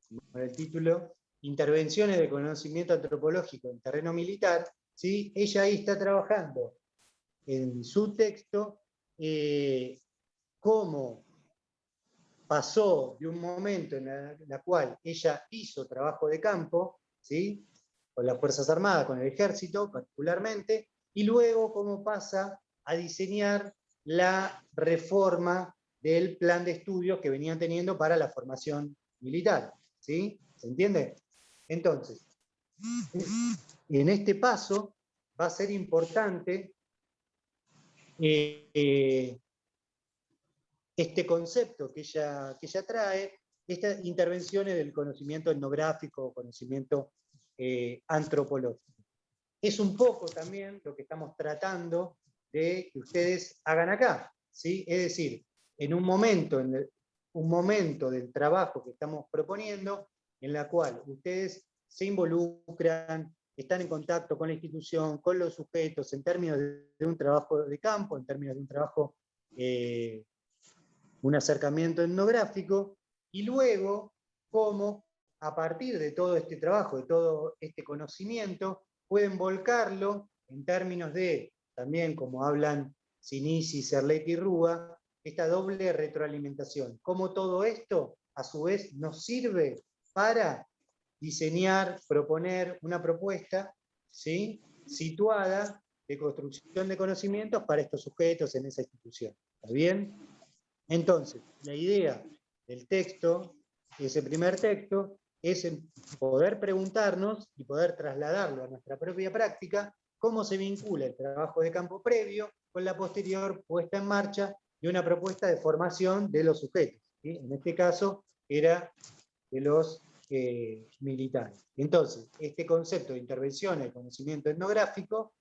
S1: con el título Intervenciones de conocimiento antropológico en terreno militar, ¿sí? Ella ahí está trabajando en su texto cómo pasó de un momento en la cual ella hizo trabajo de campo, ¿sí? Con las Fuerzas Armadas, con el Ejército particularmente, y luego cómo pasa a diseñar la reforma del plan de estudios que venían teniendo para la formación militar. ¿Sí? ¿Se entiende? Entonces, en este paso va a ser importante este concepto que ella trae, estas intervenciones del conocimiento etnográfico o conocimiento antropológico. Es un poco también lo que estamos tratando de que ustedes hagan acá, ¿sí? Es decir, en un momento del trabajo que estamos proponiendo, en la cual ustedes se involucran, están en contacto con la institución, con los sujetos, en términos de un trabajo de campo, en términos de un trabajo, un acercamiento etnográfico, y luego cómo a partir de todo este trabajo, de todo este conocimiento, pueden volcarlo en términos de, también como hablan Sinisi, Cerletti y Rúa, esta doble retroalimentación. Cómo todo esto, a su vez, nos sirve para diseñar, proponer una propuesta, ¿sí?, situada de construcción de conocimientos para estos sujetos en esa institución. ¿Está bien? Entonces, la idea del texto, ese primer texto, es poder preguntarnos y poder trasladarlo a nuestra propia práctica, cómo se vincula el trabajo de campo previo con la posterior puesta en marcha de una propuesta de formación de los sujetos, ¿sí? En este caso era de los militares. Entonces, este concepto de intervención en el conocimiento etnográfico,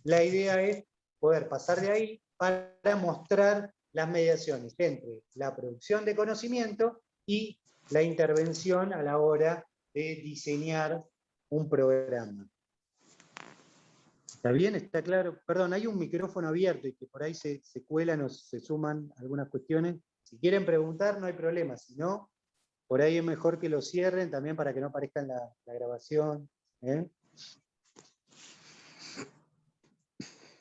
S1: la idea es poder pasar de ahí para mostrar las mediaciones entre la producción de conocimiento y la intervención a la hora de diseñar un programa. ¿Está bien? ¿Está claro? Perdón, hay un micrófono abierto y que por ahí se cuelan o se suman algunas cuestiones. Si quieren preguntar, no hay problema. Si no, por ahí es mejor que lo cierren también para que no aparezca en la grabación. ¿Eh?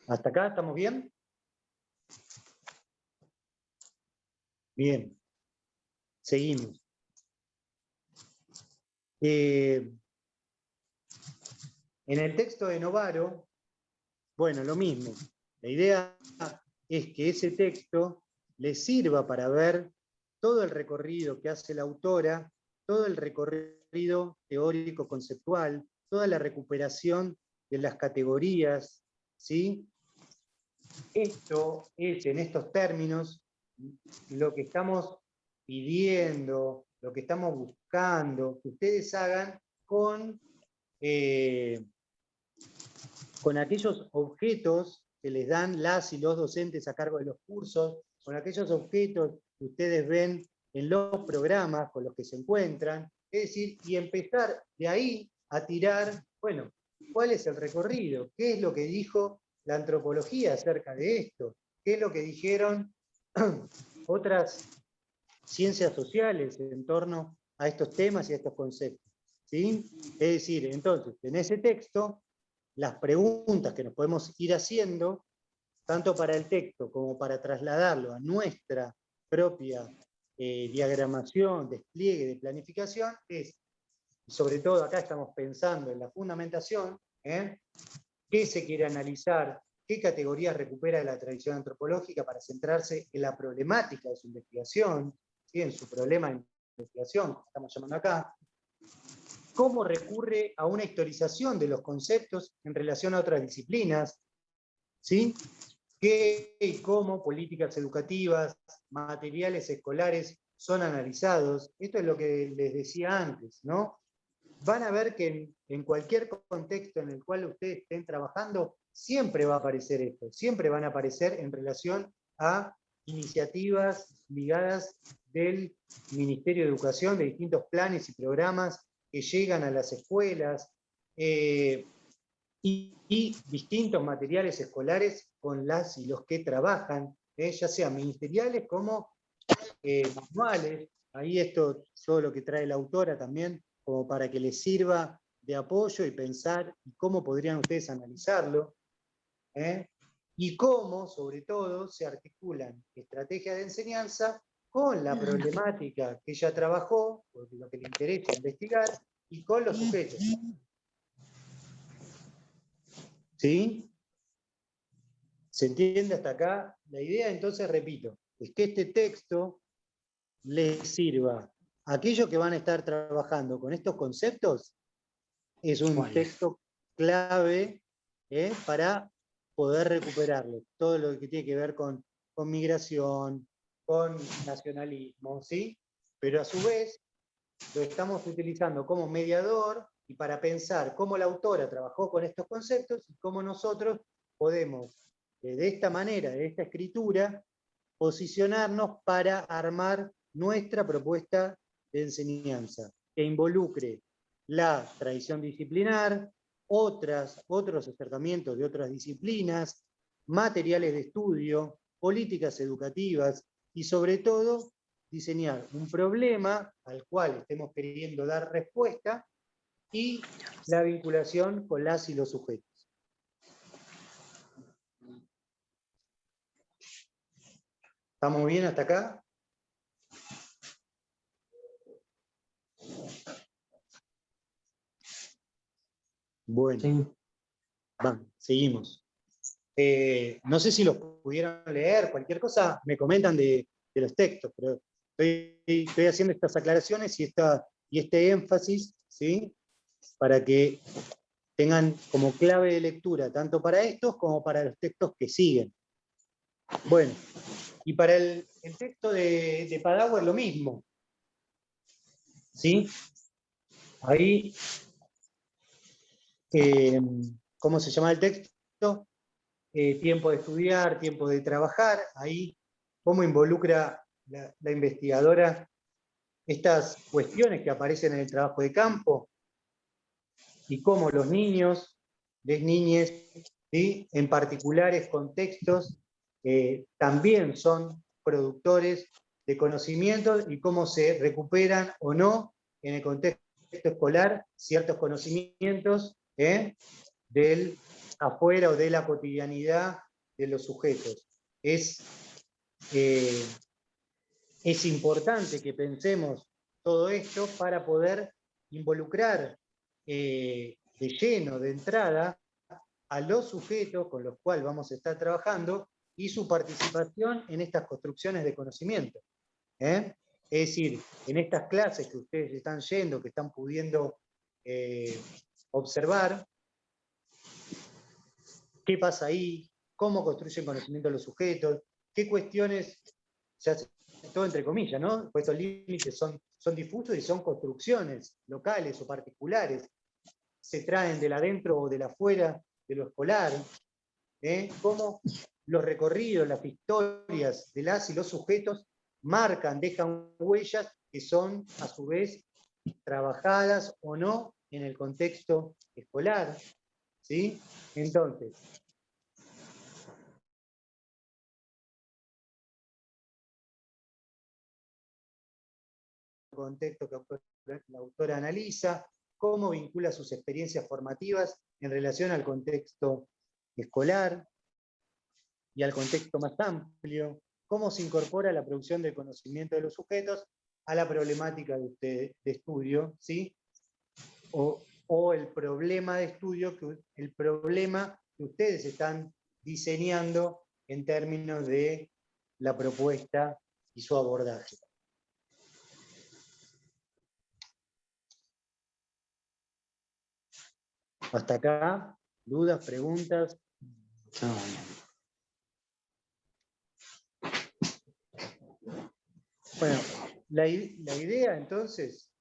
S1: ¿Hasta acá estamos bien? Bien. Seguimos. En el texto de Novaro, bueno, lo mismo. La idea es que ese texto les sirva para ver todo el recorrido que hace la autora, todo el recorrido teórico-conceptual, toda la recuperación de las categorías, ¿sí? Esto es, en estos términos, lo que estamos pidiendo, lo que estamos buscando, que ustedes hagan con aquellos objetos que les dan las y los docentes a cargo de los cursos, con aquellos objetos que ustedes ven en los programas con los que se encuentran, es decir, y empezar de ahí a tirar, bueno, ¿cuál es el recorrido? ¿Qué es lo que dijo la antropología acerca de esto? ¿Qué es lo que dijeron otras ciencias sociales en torno a estos temas y a estos conceptos? ¿Sí? Es decir, entonces, en ese texto, las preguntas que nos podemos ir haciendo, tanto para el texto como para trasladarlo a nuestra propia diagramación, despliegue de planificación, es, sobre todo acá estamos pensando en la fundamentación, qué se quiere analizar, qué categorías recupera la tradición antropológica para centrarse en la problemática de su investigación, ¿sí?, en su problema de investigación, como estamos llamando acá, cómo recurre a una historización de los conceptos en relación a otras disciplinas, ¿sí?, qué y cómo políticas educativas, materiales escolares son analizados. Esto es lo que les decía antes, ¿no? Van a ver que en cualquier contexto en el cual ustedes estén trabajando, siempre va a aparecer esto, siempre van a aparecer en relación a iniciativas ligadas del Ministerio de Educación, de distintos planes y programas que llegan a las escuelas, y distintos materiales escolares con las y los que trabajan, ya sean ministeriales como manuales. Ahí esto, todo lo que trae la autora también, como para que les sirva de apoyo y pensar cómo podrían ustedes analizarlo, y cómo, sobre todo, se articulan estrategias de enseñanza con la problemática que ella trabajó, porque lo que le interesa investigar, y con los sujetos. ¿Sí? ¿Se entiende hasta acá? La idea, entonces, repito, es que este texto les sirva a aquellos que van a estar trabajando con estos conceptos. Es un texto clave para poder recuperarlo. Todo lo que tiene que ver con migración, con nacionalismo, ¿sí? Pero a su vez lo estamos utilizando como mediador y para pensar cómo la autora trabajó con estos conceptos y cómo nosotros podemos, de esta manera, de esta escritura, posicionarnos para armar nuestra propuesta de enseñanza, que involucre la tradición disciplinar, otros acercamientos de otras disciplinas, materiales de estudio, políticas educativas y sobre todo diseñar un problema al cual estemos queriendo dar respuesta y la vinculación con las y los sujetos. ¿Estamos bien hasta acá? Bueno, sí. Vamos, seguimos. No sé si los pudieron leer, cualquier cosa me comentan de los textos, pero estoy haciendo estas aclaraciones y este énfasis, ¿sí? Para que tengan como clave de lectura, tanto para estos como para los textos que siguen. Bueno, y para el texto de Padawer lo mismo. ¿Sí? Ahí, ¿cómo se llama el texto? Tiempo de estudiar, tiempo de trabajar. Ahí, ¿cómo involucra la investigadora estas cuestiones que aparecen en el trabajo de campo? Y cómo los niños, las niñas, ¿sí? En particulares contextos, también son productores de conocimientos y cómo se recuperan o no en el contexto escolar ciertos conocimientos del afuera o de la cotidianidad de los sujetos. Es importante que pensemos todo esto para poder involucrar de lleno, de entrada, a los sujetos con los cuales vamos a estar trabajando y su participación en estas construcciones de conocimiento. Es decir, en estas clases que ustedes están yendo, que están pudiendo observar, qué pasa ahí, cómo construyen conocimiento los sujetos, qué cuestiones, se hace todo entre comillas, ¿no? Pues estos límites son difusos y son construcciones locales o particulares, se traen del adentro o del afuera de lo escolar, cómo los recorridos, las historias de las y los sujetos marcan, dejan huellas que son a su vez trabajadas o no en el contexto escolar, ¿sí? Entonces, contexto que la autora analiza, cómo vincula sus experiencias formativas en relación al contexto escolar y al contexto más amplio, cómo se incorpora la producción del conocimiento de los sujetos a la problemática de estudio, ¿sí? O el problema de estudio, el problema que ustedes están diseñando en términos de la propuesta y su abordaje. Hasta acá, dudas, preguntas. Bueno, la idea entonces,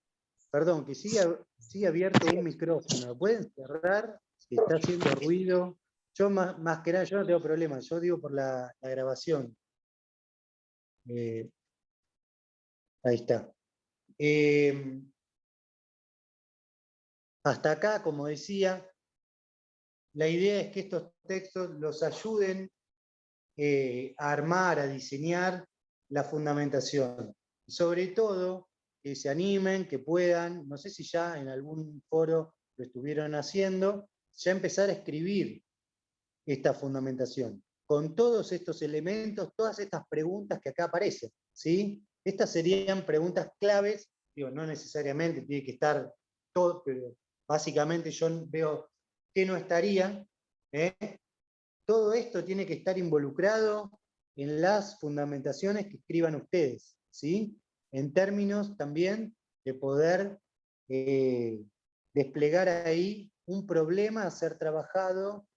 S1: perdón, que sigue abierto un micrófono. ¿Lo pueden cerrar? Si está haciendo ruido. Yo más que nada, yo no tengo problema, yo digo por la grabación. Ahí está. Hasta acá, como decía, la idea es que estos textos los ayuden a armar, a diseñar la fundamentación. Y sobre todo, que se animen, que puedan, no sé si ya en algún foro lo estuvieron haciendo, ya empezar a escribir esta fundamentación, con todos estos elementos, todas estas preguntas que acá aparecen, ¿sí? Estas serían preguntas claves, digo, no necesariamente tiene que estar todo, pero básicamente yo veo que no estaría, todo esto tiene que estar involucrado en las fundamentaciones que escriban ustedes, ¿sí? En términos también de poder desplegar ahí un problema a ser trabajado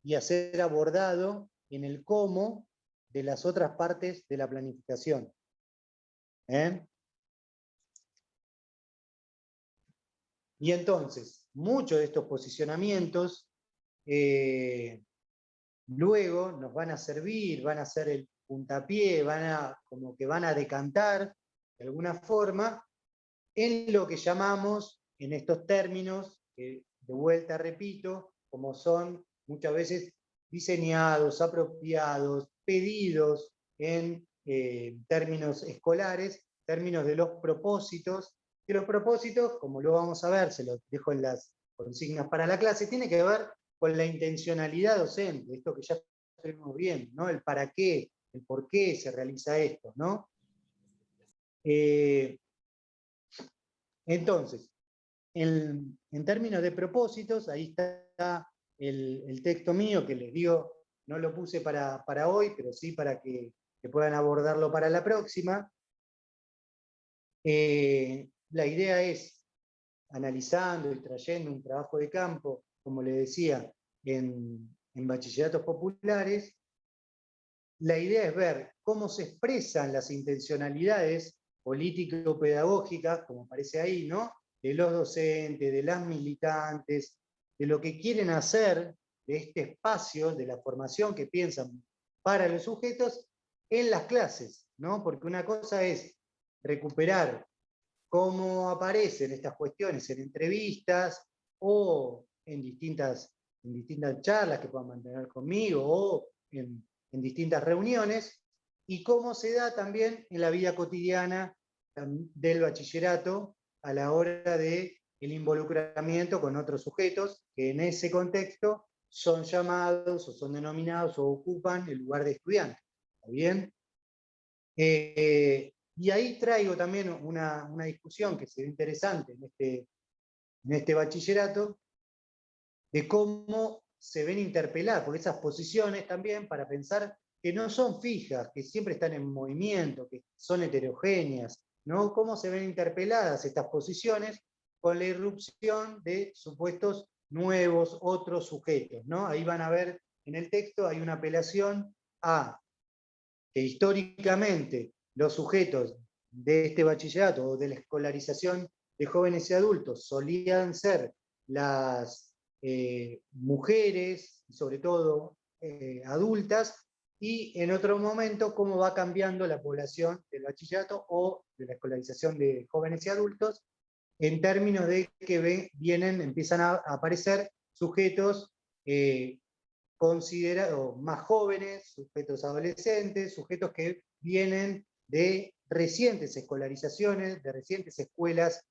S1: y a ser abordado en el cómo de las otras partes de la planificación. Y entonces, muchos de estos posicionamientos luego nos van a servir, van a ser el puntapié, como que van a decantar de alguna forma en lo que llamamos, en estos términos, que de vuelta repito, como son muchas veces diseñados, apropiados, pedidos en términos escolares, términos de los propósitos, que los propósitos, como lo vamos a ver, se los dejo en las consignas para la clase, tiene que ver con la intencionalidad docente, esto que ya estuvimos viendo, ¿no? El para qué, el por qué se realiza esto, ¿no? Entonces, en términos de propósitos, ahí está el texto mío, que les digo, no lo puse para hoy, pero sí para que puedan abordarlo para la próxima. La idea es, analizando y trayendo un trabajo de campo, como les decía, en bachilleratos populares, la idea es ver cómo se expresan las intencionalidades político-pedagógicas, como aparece ahí, ¿no? De los docentes, de las militantes, de lo que quieren hacer de este espacio, de la formación que piensan para los sujetos en las clases, ¿no? Porque una cosa es recuperar cómo aparecen estas cuestiones en entrevistas o en distintas charlas que puedan mantener conmigo o en distintas reuniones, y cómo se da también en la vida cotidiana del bachillerato a la hora del involucramiento con otros sujetos que en ese contexto son llamados o son denominados o ocupan el lugar de estudiante. ¿Está bien? Y ahí traigo también una discusión que se ve interesante en este bachillerato, de cómo se ven interpeladas, porque esas posiciones también, para pensar que no son fijas, que siempre están en movimiento, que son heterogéneas, ¿no? Cómo se ven interpeladas estas posiciones con la irrupción de supuestos nuevos, otros sujetos, ¿no? Ahí van a ver en el texto, hay una apelación a que históricamente los sujetos de este bachillerato o de la escolarización de jóvenes y adultos solían ser las mujeres, sobre todo adultas, y en otro momento cómo va cambiando la población del bachillerato o de la escolarización de jóvenes y adultos, en términos de que empiezan a aparecer sujetos considerados más jóvenes, sujetos adolescentes, sujetos que vienen de recientes escolarizaciones, de recientes escuelas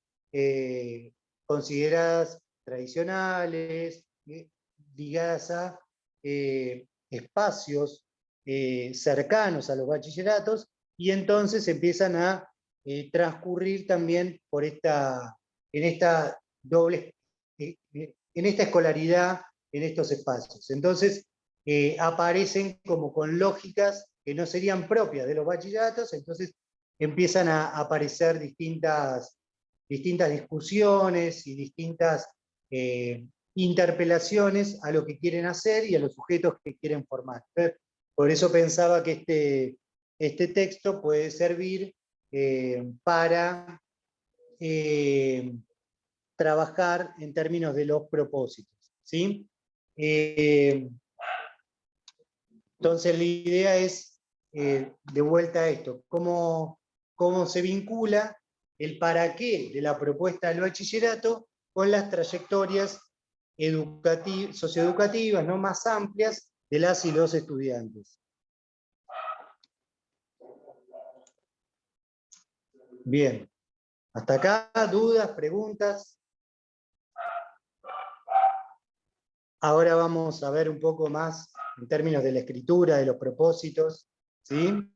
S1: consideradas tradicionales, ligadas a espacios cercanos a los bachilleratos, y entonces empiezan a transcurrir también por en esta escolaridad, en estos espacios. Entonces, aparecen como con lógicas que no serían propias de los bachilleratos, entonces empiezan a aparecer distintas discusiones y distintas interpelaciones a lo que quieren hacer y a los sujetos que quieren formar. Por eso pensaba que este texto puede servir para trabajar en términos de los propósitos, ¿sí? Entonces la idea es, de vuelta a esto, cómo se vincula el para qué de la propuesta del bachillerato con las trayectorias socioeducativas, ¿no?, más amplias de las y los estudiantes. Bien, hasta acá, dudas, preguntas. Ahora vamos a ver un poco más en términos de la escritura, de los propósitos, ¿sí?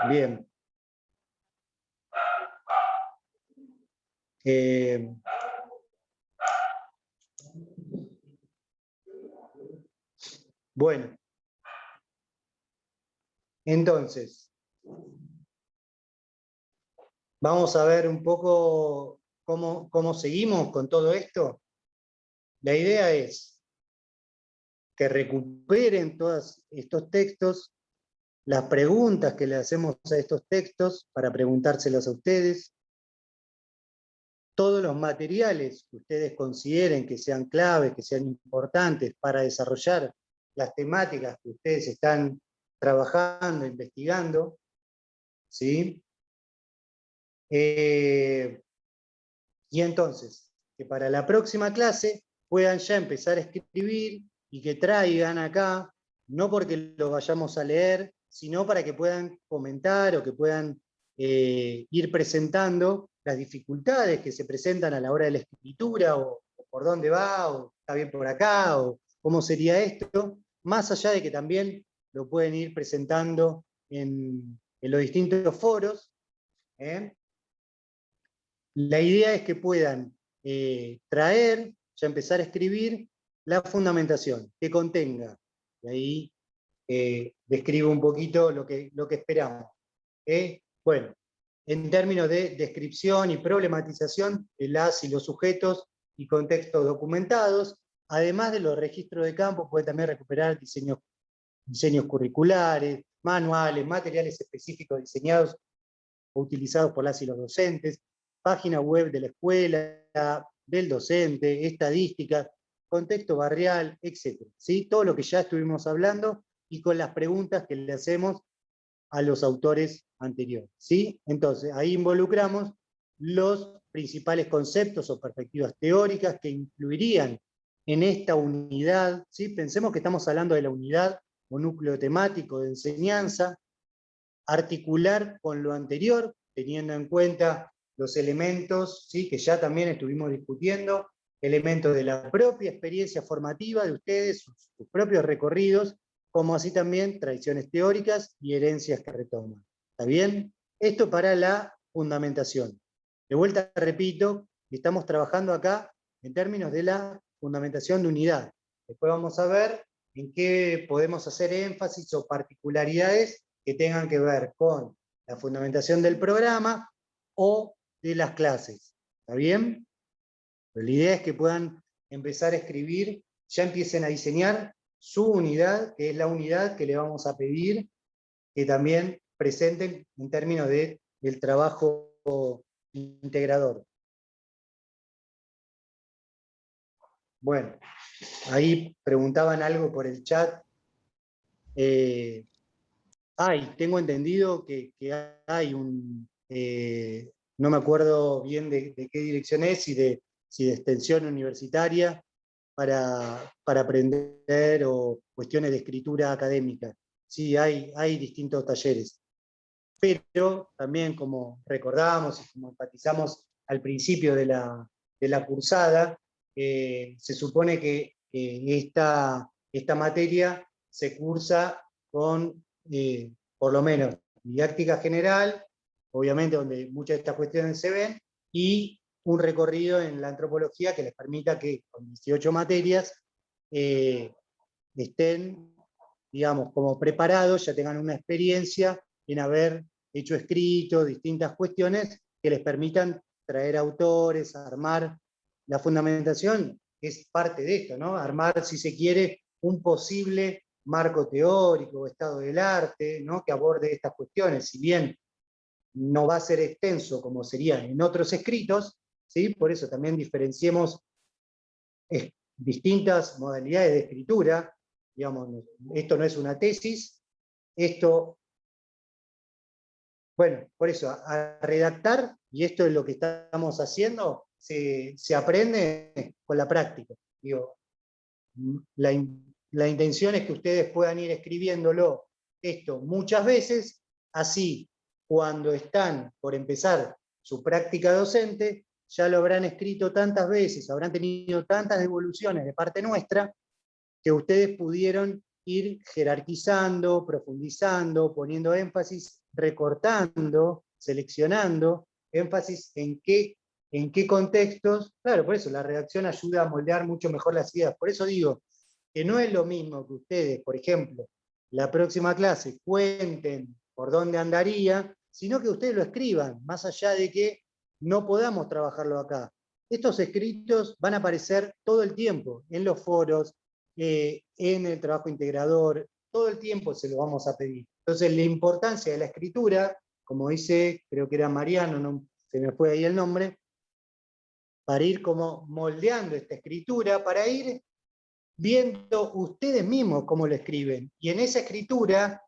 S1: Bien. Bueno. Entonces, vamos a ver un poco cómo seguimos con todo esto. La idea es que recuperen todos estos textos, las preguntas que le hacemos a estos textos para preguntárselos a ustedes, todos los materiales que ustedes consideren que sean claves, que sean importantes para desarrollar las temáticas que ustedes están trabajando, investigando, ¿sí? Y entonces, que para la próxima clase puedan ya empezar a escribir y que traigan acá, no porque lo vayamos a leer, sino para que puedan comentar o que puedan ir presentando las dificultades que se presentan a la hora de la escritura, o por dónde va, o está bien por acá, o cómo sería esto, más allá de que también lo pueden ir presentando en los distintos foros. La idea es que puedan traer, ya empezar a escribir, la fundamentación, que contenga, y ahí describo un poquito lo que esperamos. Bueno, en términos de descripción y problematización de las y los sujetos y contextos documentados, además de los registros de campo, puede también recuperar diseños curriculares, manuales, materiales específicos diseñados o utilizados por las y los docentes, página web de la escuela, del docente, estadísticas, contexto barrial, etc. ¿Sí? Todo lo que ya estuvimos hablando y con las preguntas que le hacemos a los autores anteriores. ¿Sí? Entonces, ahí involucramos los principales conceptos o perspectivas teóricas que incluirían en esta unidad. ¿Sí? Pensemos que estamos hablando de la unidad o núcleo temático de enseñanza, articular con lo anterior, teniendo en cuenta los elementos, ¿sí?, que ya también estuvimos discutiendo, elementos de la propia experiencia formativa de ustedes, sus propios recorridos, como así también tradiciones teóricas y herencias que retoman. ¿Está bien? Esto para la fundamentación. De vuelta repito, estamos trabajando acá en términos de la fundamentación de unidad. Después vamos a ver en qué podemos hacer énfasis o particularidades que tengan que ver con la fundamentación del programa o de las clases. ¿Está bien? Pero la idea es que puedan empezar a escribir, ya empiecen a diseñar su unidad, que es la unidad que le vamos a pedir que también presenten en términos del trabajo integrador. Bueno, ahí preguntaban algo por el chat. Tengo entendido que hay un... no me acuerdo bien de qué dirección es, si de extensión universitaria, para aprender o cuestiones de escritura académica. Sí, hay distintos talleres. Pero también, como recordamos y como enfatizamos al principio de la cursada, se supone que esta materia se cursa con, por lo menos, didáctica general, obviamente donde muchas de estas cuestiones se ven, y un recorrido en la antropología que les permita que con 18 materias estén, digamos, como preparados, ya tengan una experiencia en haber hecho escritos, distintas cuestiones que les permitan traer autores, armar. La fundamentación es parte de esto, ¿no? Armar, si se quiere, un posible marco teórico o estado del arte, ¿no?, que aborde estas cuestiones. Si bien no va a ser extenso como sería en otros escritos, ¿sí? Por eso también diferenciemos distintas modalidades de escritura. Digamos, esto no es una tesis, esto, bueno, por eso, a redactar, y esto es lo que estamos haciendo, se aprende con la práctica. Digo, la intención es que ustedes puedan ir escribiéndolo esto muchas veces, así cuando están por empezar su práctica docente, ya lo habrán escrito tantas veces, habrán tenido tantas devoluciones de parte nuestra, que ustedes pudieron ir jerarquizando, profundizando, poniendo énfasis, recortando, seleccionando, énfasis en qué contextos. Claro, por eso la redacción ayuda a moldear mucho mejor las ideas. Por eso digo que no es lo mismo que ustedes, por ejemplo, la próxima clase cuenten por dónde andaría, sino que ustedes lo escriban, más allá de que no podamos trabajarlo acá. Estos escritos van a aparecer todo el tiempo, en los foros, en el trabajo integrador, todo el tiempo se lo vamos a pedir. Entonces la importancia de la escritura, como dice, creo que era Mariano, no, se me fue ahí el nombre, para ir como moldeando esta escritura, para ir viendo ustedes mismos cómo lo escriben. Y en esa escritura,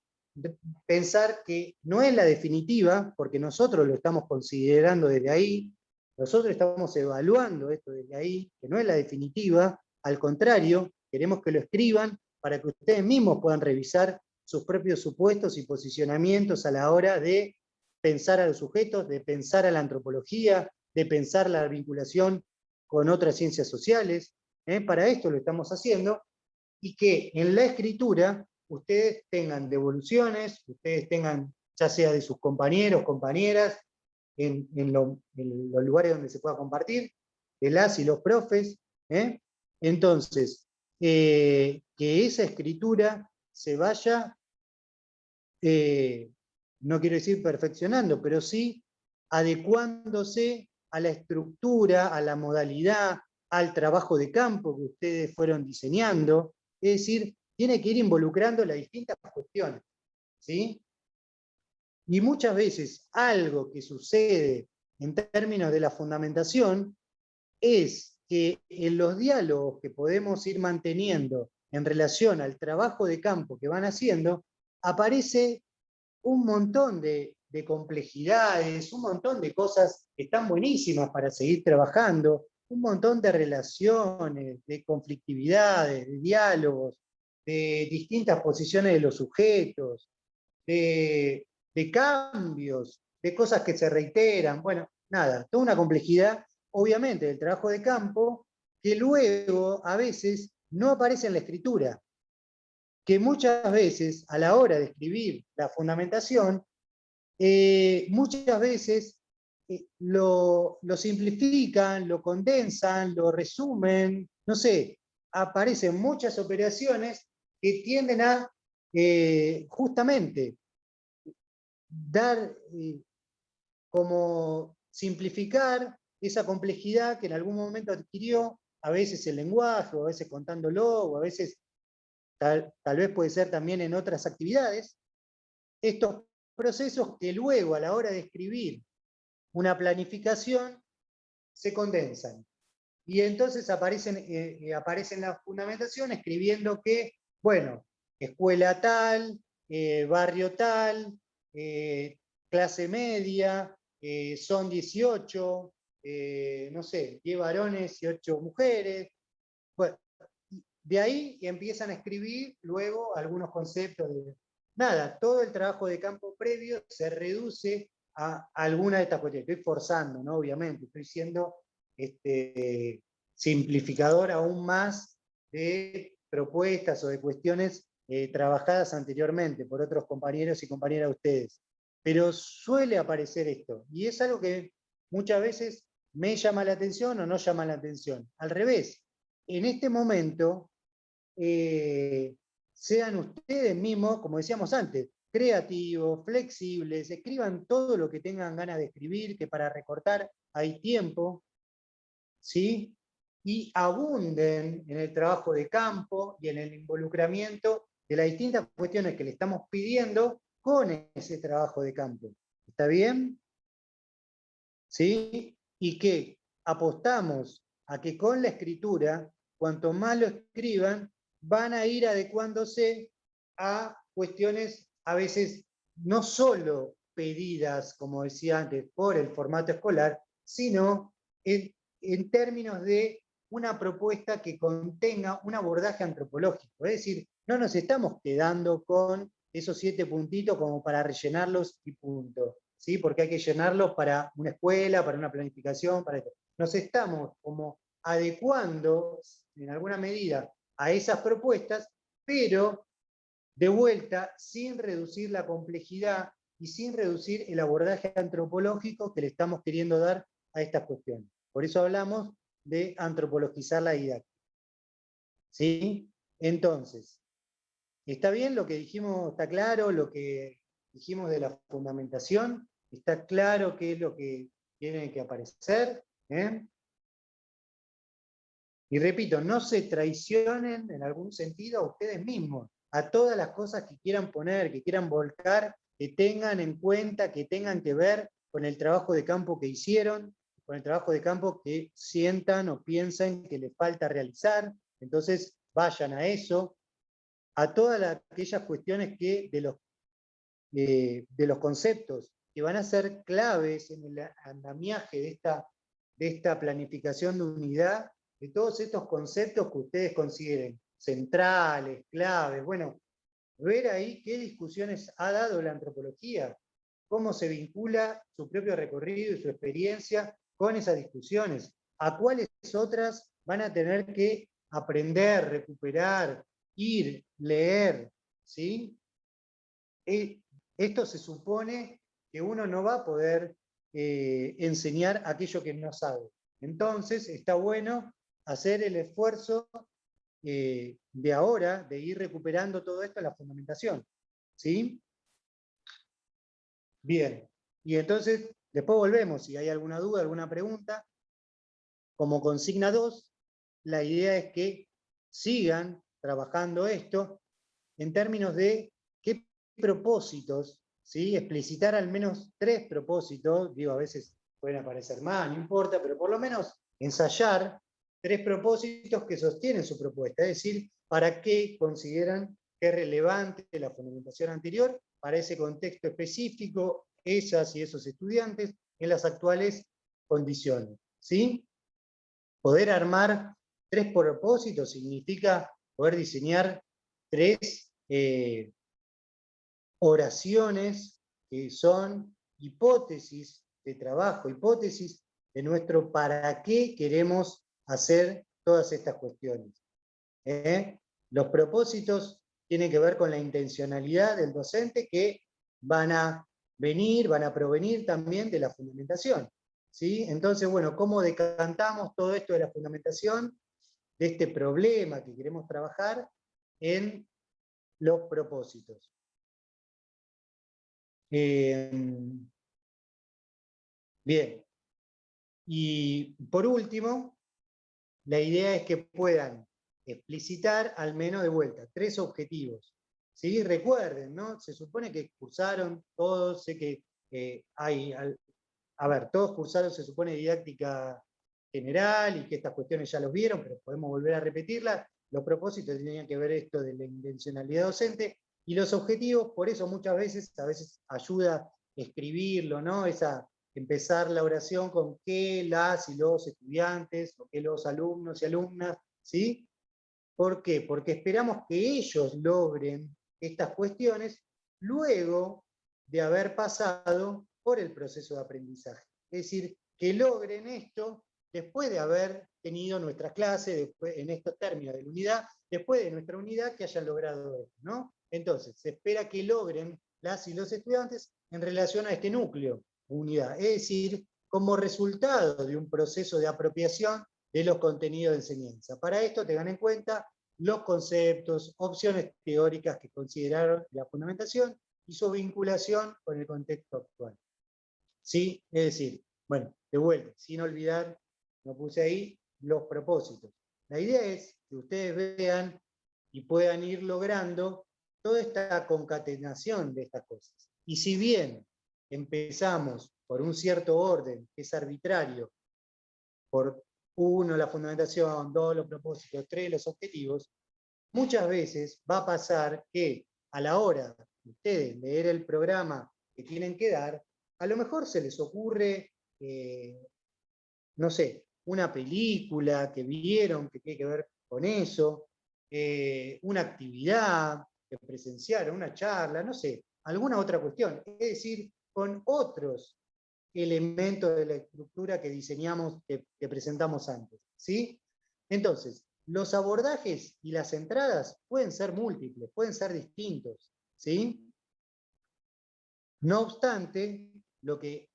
S1: pensar que no es la definitiva, porque nosotros lo estamos considerando desde ahí, nosotros estamos evaluando esto desde ahí, que no es la definitiva, al contrario, queremos que lo escriban para que ustedes mismos puedan revisar sus propios supuestos y posicionamientos a la hora de pensar a los sujetos, de pensar a la antropología, de pensar la vinculación con otras ciencias sociales. Para esto lo estamos haciendo, y que en la escritura ustedes tengan devoluciones, ustedes tengan, ya sea de sus compañeros, compañeras, en los lugares donde se pueda compartir, de las y los profes. Entonces, que esa escritura se vaya, no quiero decir perfeccionando, pero sí adecuándose a la estructura, a la modalidad, al trabajo de campo que ustedes fueron diseñando. Es decir, tiene que ir involucrando las distintas cuestiones, ¿sí? Y muchas veces algo que sucede en términos de la fundamentación es que en los diálogos que podemos ir manteniendo en relación al trabajo de campo que van haciendo, aparece un montón de complejidades, un montón de cosas que están buenísimas para seguir trabajando, un montón de relaciones, de conflictividades, de diálogos, de distintas posiciones de los sujetos, de cambios, de cosas que se reiteran, bueno, nada, toda una complejidad, obviamente, del trabajo de campo, que luego a veces no aparece en la escritura, que muchas veces a la hora de escribir la fundamentación, muchas veces lo simplifican, lo condensan, lo resumen, no sé, aparecen muchas operaciones que tienden a justamente dar como simplificar esa complejidad que en algún momento adquirió, a veces el lenguaje, o a veces contándolo, o a veces tal vez puede ser también en otras actividades, estos procesos que luego a la hora de escribir una planificación se condensan. Y entonces aparecen la fundamentación escribiendo que, bueno, escuela tal, barrio tal, clase media, son 18, no sé, 10 varones y 8 mujeres. Bueno, de ahí empiezan a escribir luego algunos conceptos de... Nada, todo el trabajo de campo previo se reduce a alguna de estas cuestiones. Estoy forzando, ¿no? Obviamente, estoy siendo simplificador aún más de propuestas o de cuestiones trabajadas anteriormente por otros compañeros y compañeras de ustedes. Pero suele aparecer esto, y es algo que muchas veces me llama la atención o no llama la atención. Al revés, en este momento, sean ustedes mismos, como decíamos antes, creativos, flexibles, escriban todo lo que tengan ganas de escribir, que para recortar hay tiempo, ¿sí? Y abunden en el trabajo de campo y en el involucramiento de las distintas cuestiones que le estamos pidiendo con ese trabajo de campo. ¿Está bien? ¿Sí? Y que apostamos a que con la escritura, cuanto más lo escriban, van a ir adecuándose a cuestiones a veces no solo pedidas, como decía antes, por el formato escolar, sino en términos de una propuesta que contenga un abordaje antropológico. Es decir, no nos estamos quedando con esos 7 puntitos como para rellenarlos y punto, ¿sí? Porque hay que llenarlos para una escuela, para una planificación, para esto. Nos estamos como adecuando en alguna medida a esas propuestas, pero de vuelta sin reducir la complejidad y sin reducir el abordaje antropológico que le estamos queriendo dar a estas cuestiones. Por eso hablamos de antropologizar la didáctica. ¿Sí? Entonces, ¿está bien lo que dijimos? ¿Está claro lo que dijimos de la fundamentación? ¿Está claro qué es lo que tiene que aparecer? Y repito, no se traicionen en algún sentido a ustedes mismos, a todas las cosas que quieran poner, que quieran volcar, que tengan en cuenta, que tengan que ver con el trabajo de campo que hicieron, con el trabajo de campo que sientan o piensan que les falta realizar. Entonces, vayan a eso, a todas aquellas cuestiones que de los conceptos que van a ser claves en el andamiaje de esta planificación de unidad, de todos estos conceptos que ustedes consideren centrales, claves. Bueno, ver ahí qué discusiones ha dado la antropología, cómo se vincula su propio recorrido y su experiencia con esas discusiones, a cuáles otras van a tener que aprender, recuperar, ir, leer, ¿sí? Esto se supone que uno no va a poder enseñar aquello que no sabe. Entonces, está bueno hacer el esfuerzo de ahora, de ir recuperando todo esto en la fundamentación. ¿Sí? Bien. Y entonces, después volvemos, si hay alguna duda, alguna pregunta. Como consigna 2, la idea es que sigan trabajando esto en términos de qué propósitos, ¿sí? Explicitar al menos 3 propósitos, digo, a veces pueden aparecer más, no importa, pero por lo menos ensayar 3 propósitos que sostienen su propuesta, es decir, para qué consideran que es relevante la fundamentación anterior para ese contexto específico, esas y esos estudiantes, en las actuales condiciones. ¿Sí? Poder armar 3 propósitos significa poder diseñar 3 oraciones que son hipótesis de trabajo, hipótesis de nuestro para qué queremos hacer todas estas cuestiones. Los propósitos tienen que ver con la intencionalidad del docente que van a provenir también de la fundamentación. ¿Sí? Entonces, bueno, ¿cómo decantamos todo esto de la fundamentación, de este problema que queremos trabajar en los propósitos? Bien. Y por último, la idea es que puedan explicitar al menos de vuelta 3 objetivos. ¿Sí? Recuerden, ¿no? Se supone que cursaron todos, sé que todos cursaron, se supone, didáctica general y que estas cuestiones ya los vieron, pero podemos volver a repetirlas. Los propósitos tenían que ver esto de la intencionalidad docente y los objetivos, por eso muchas veces, a veces ayuda escribirlo, ¿no? Empezar la oración con qué las y los estudiantes, o qué los alumnos y alumnas, ¿sí? ¿Por qué? Porque esperamos que ellos logren estas cuestiones luego de haber pasado por el proceso de aprendizaje. Es decir, que logren esto después de haber tenido nuestra clase, en estos términos de la unidad, después de nuestra unidad que hayan logrado esto, ¿no? Entonces, se espera que logren las y los estudiantes en relación a este núcleo, unidad. Es decir, como resultado de un proceso de apropiación de los contenidos de enseñanza. Para esto tengan en cuenta los conceptos, opciones teóricas que consideraron la fundamentación y su vinculación con el contexto actual. ¿Sí? Es decir, bueno, de vuelta, sin olvidar, no puse ahí, los propósitos. La idea es que ustedes vean y puedan ir logrando toda esta concatenación de estas cosas. Y si bien empezamos por un cierto orden que es arbitrario, por 1 la fundamentación, 2 los propósitos, 3 los objetivos, muchas veces va a pasar que a la hora de ustedes leer el programa que tienen que dar, a lo mejor se les ocurre, no sé, una película que vieron que tiene que ver con eso, una actividad que presenciaron, una charla, no sé, alguna otra cuestión. Es decir, con otros elementos de la estructura que diseñamos, que presentamos antes. ¿Sí? Entonces, los abordajes y las entradas pueden ser múltiples, pueden ser distintos. ¿Sí? No obstante,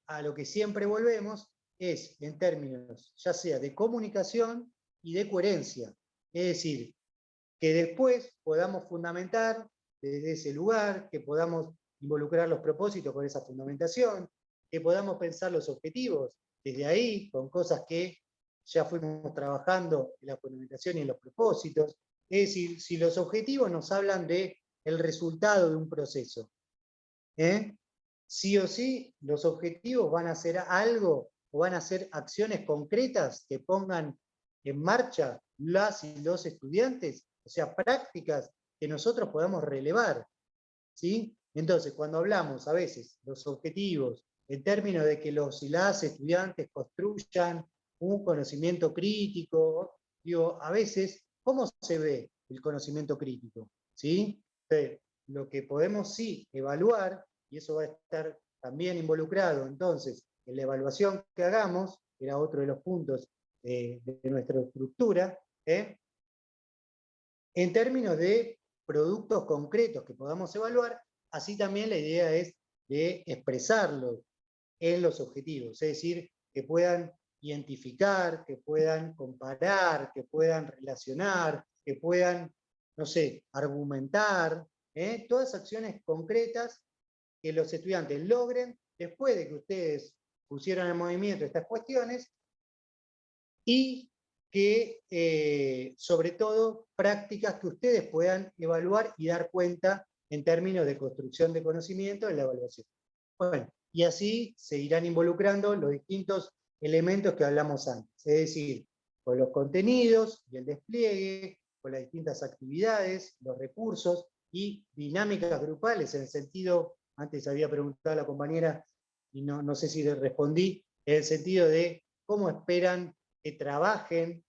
S1: a lo que siempre volvemos es en términos ya sea de comunicación y de coherencia. Es decir, que después podamos fundamentar desde ese lugar, que podamos involucrar los propósitos con esa fundamentación, que podamos pensar los objetivos desde ahí, con cosas que ya fuimos trabajando en la fundamentación y en los propósitos. Es decir, si los objetivos nos hablan de el resultado de un proceso, sí o sí, los objetivos van a ser algo, o van a ser acciones concretas que pongan en marcha las y los estudiantes, o sea, prácticas que nosotros podamos relevar, ¿sí? Entonces, cuando hablamos a veces los objetivos en términos de que los y las estudiantes construyan un conocimiento crítico, digo, a veces, ¿cómo se ve el conocimiento crítico? ¿Sí? Entonces, lo que podemos sí evaluar, y eso va a estar también involucrado entonces en la evaluación que hagamos, que era otro de los puntos de nuestra estructura, en términos de productos concretos que podamos evaluar, así también la idea es de expresarlos en los objetivos, es decir, que puedan identificar, que puedan comparar, que puedan relacionar, que puedan, no sé, argumentar, todas acciones concretas que los estudiantes logren después de que ustedes pusieron en movimiento estas cuestiones, y que, sobre todo, prácticas que ustedes puedan evaluar y dar cuenta en términos de construcción de conocimiento en la evaluación. Bueno, y así se irán involucrando los distintos elementos que hablamos antes, es decir, con los contenidos y el despliegue, con las distintas actividades, los recursos y dinámicas grupales, en el sentido, antes había preguntado a la compañera, y no sé si le respondí, en el sentido de cómo esperan que trabajen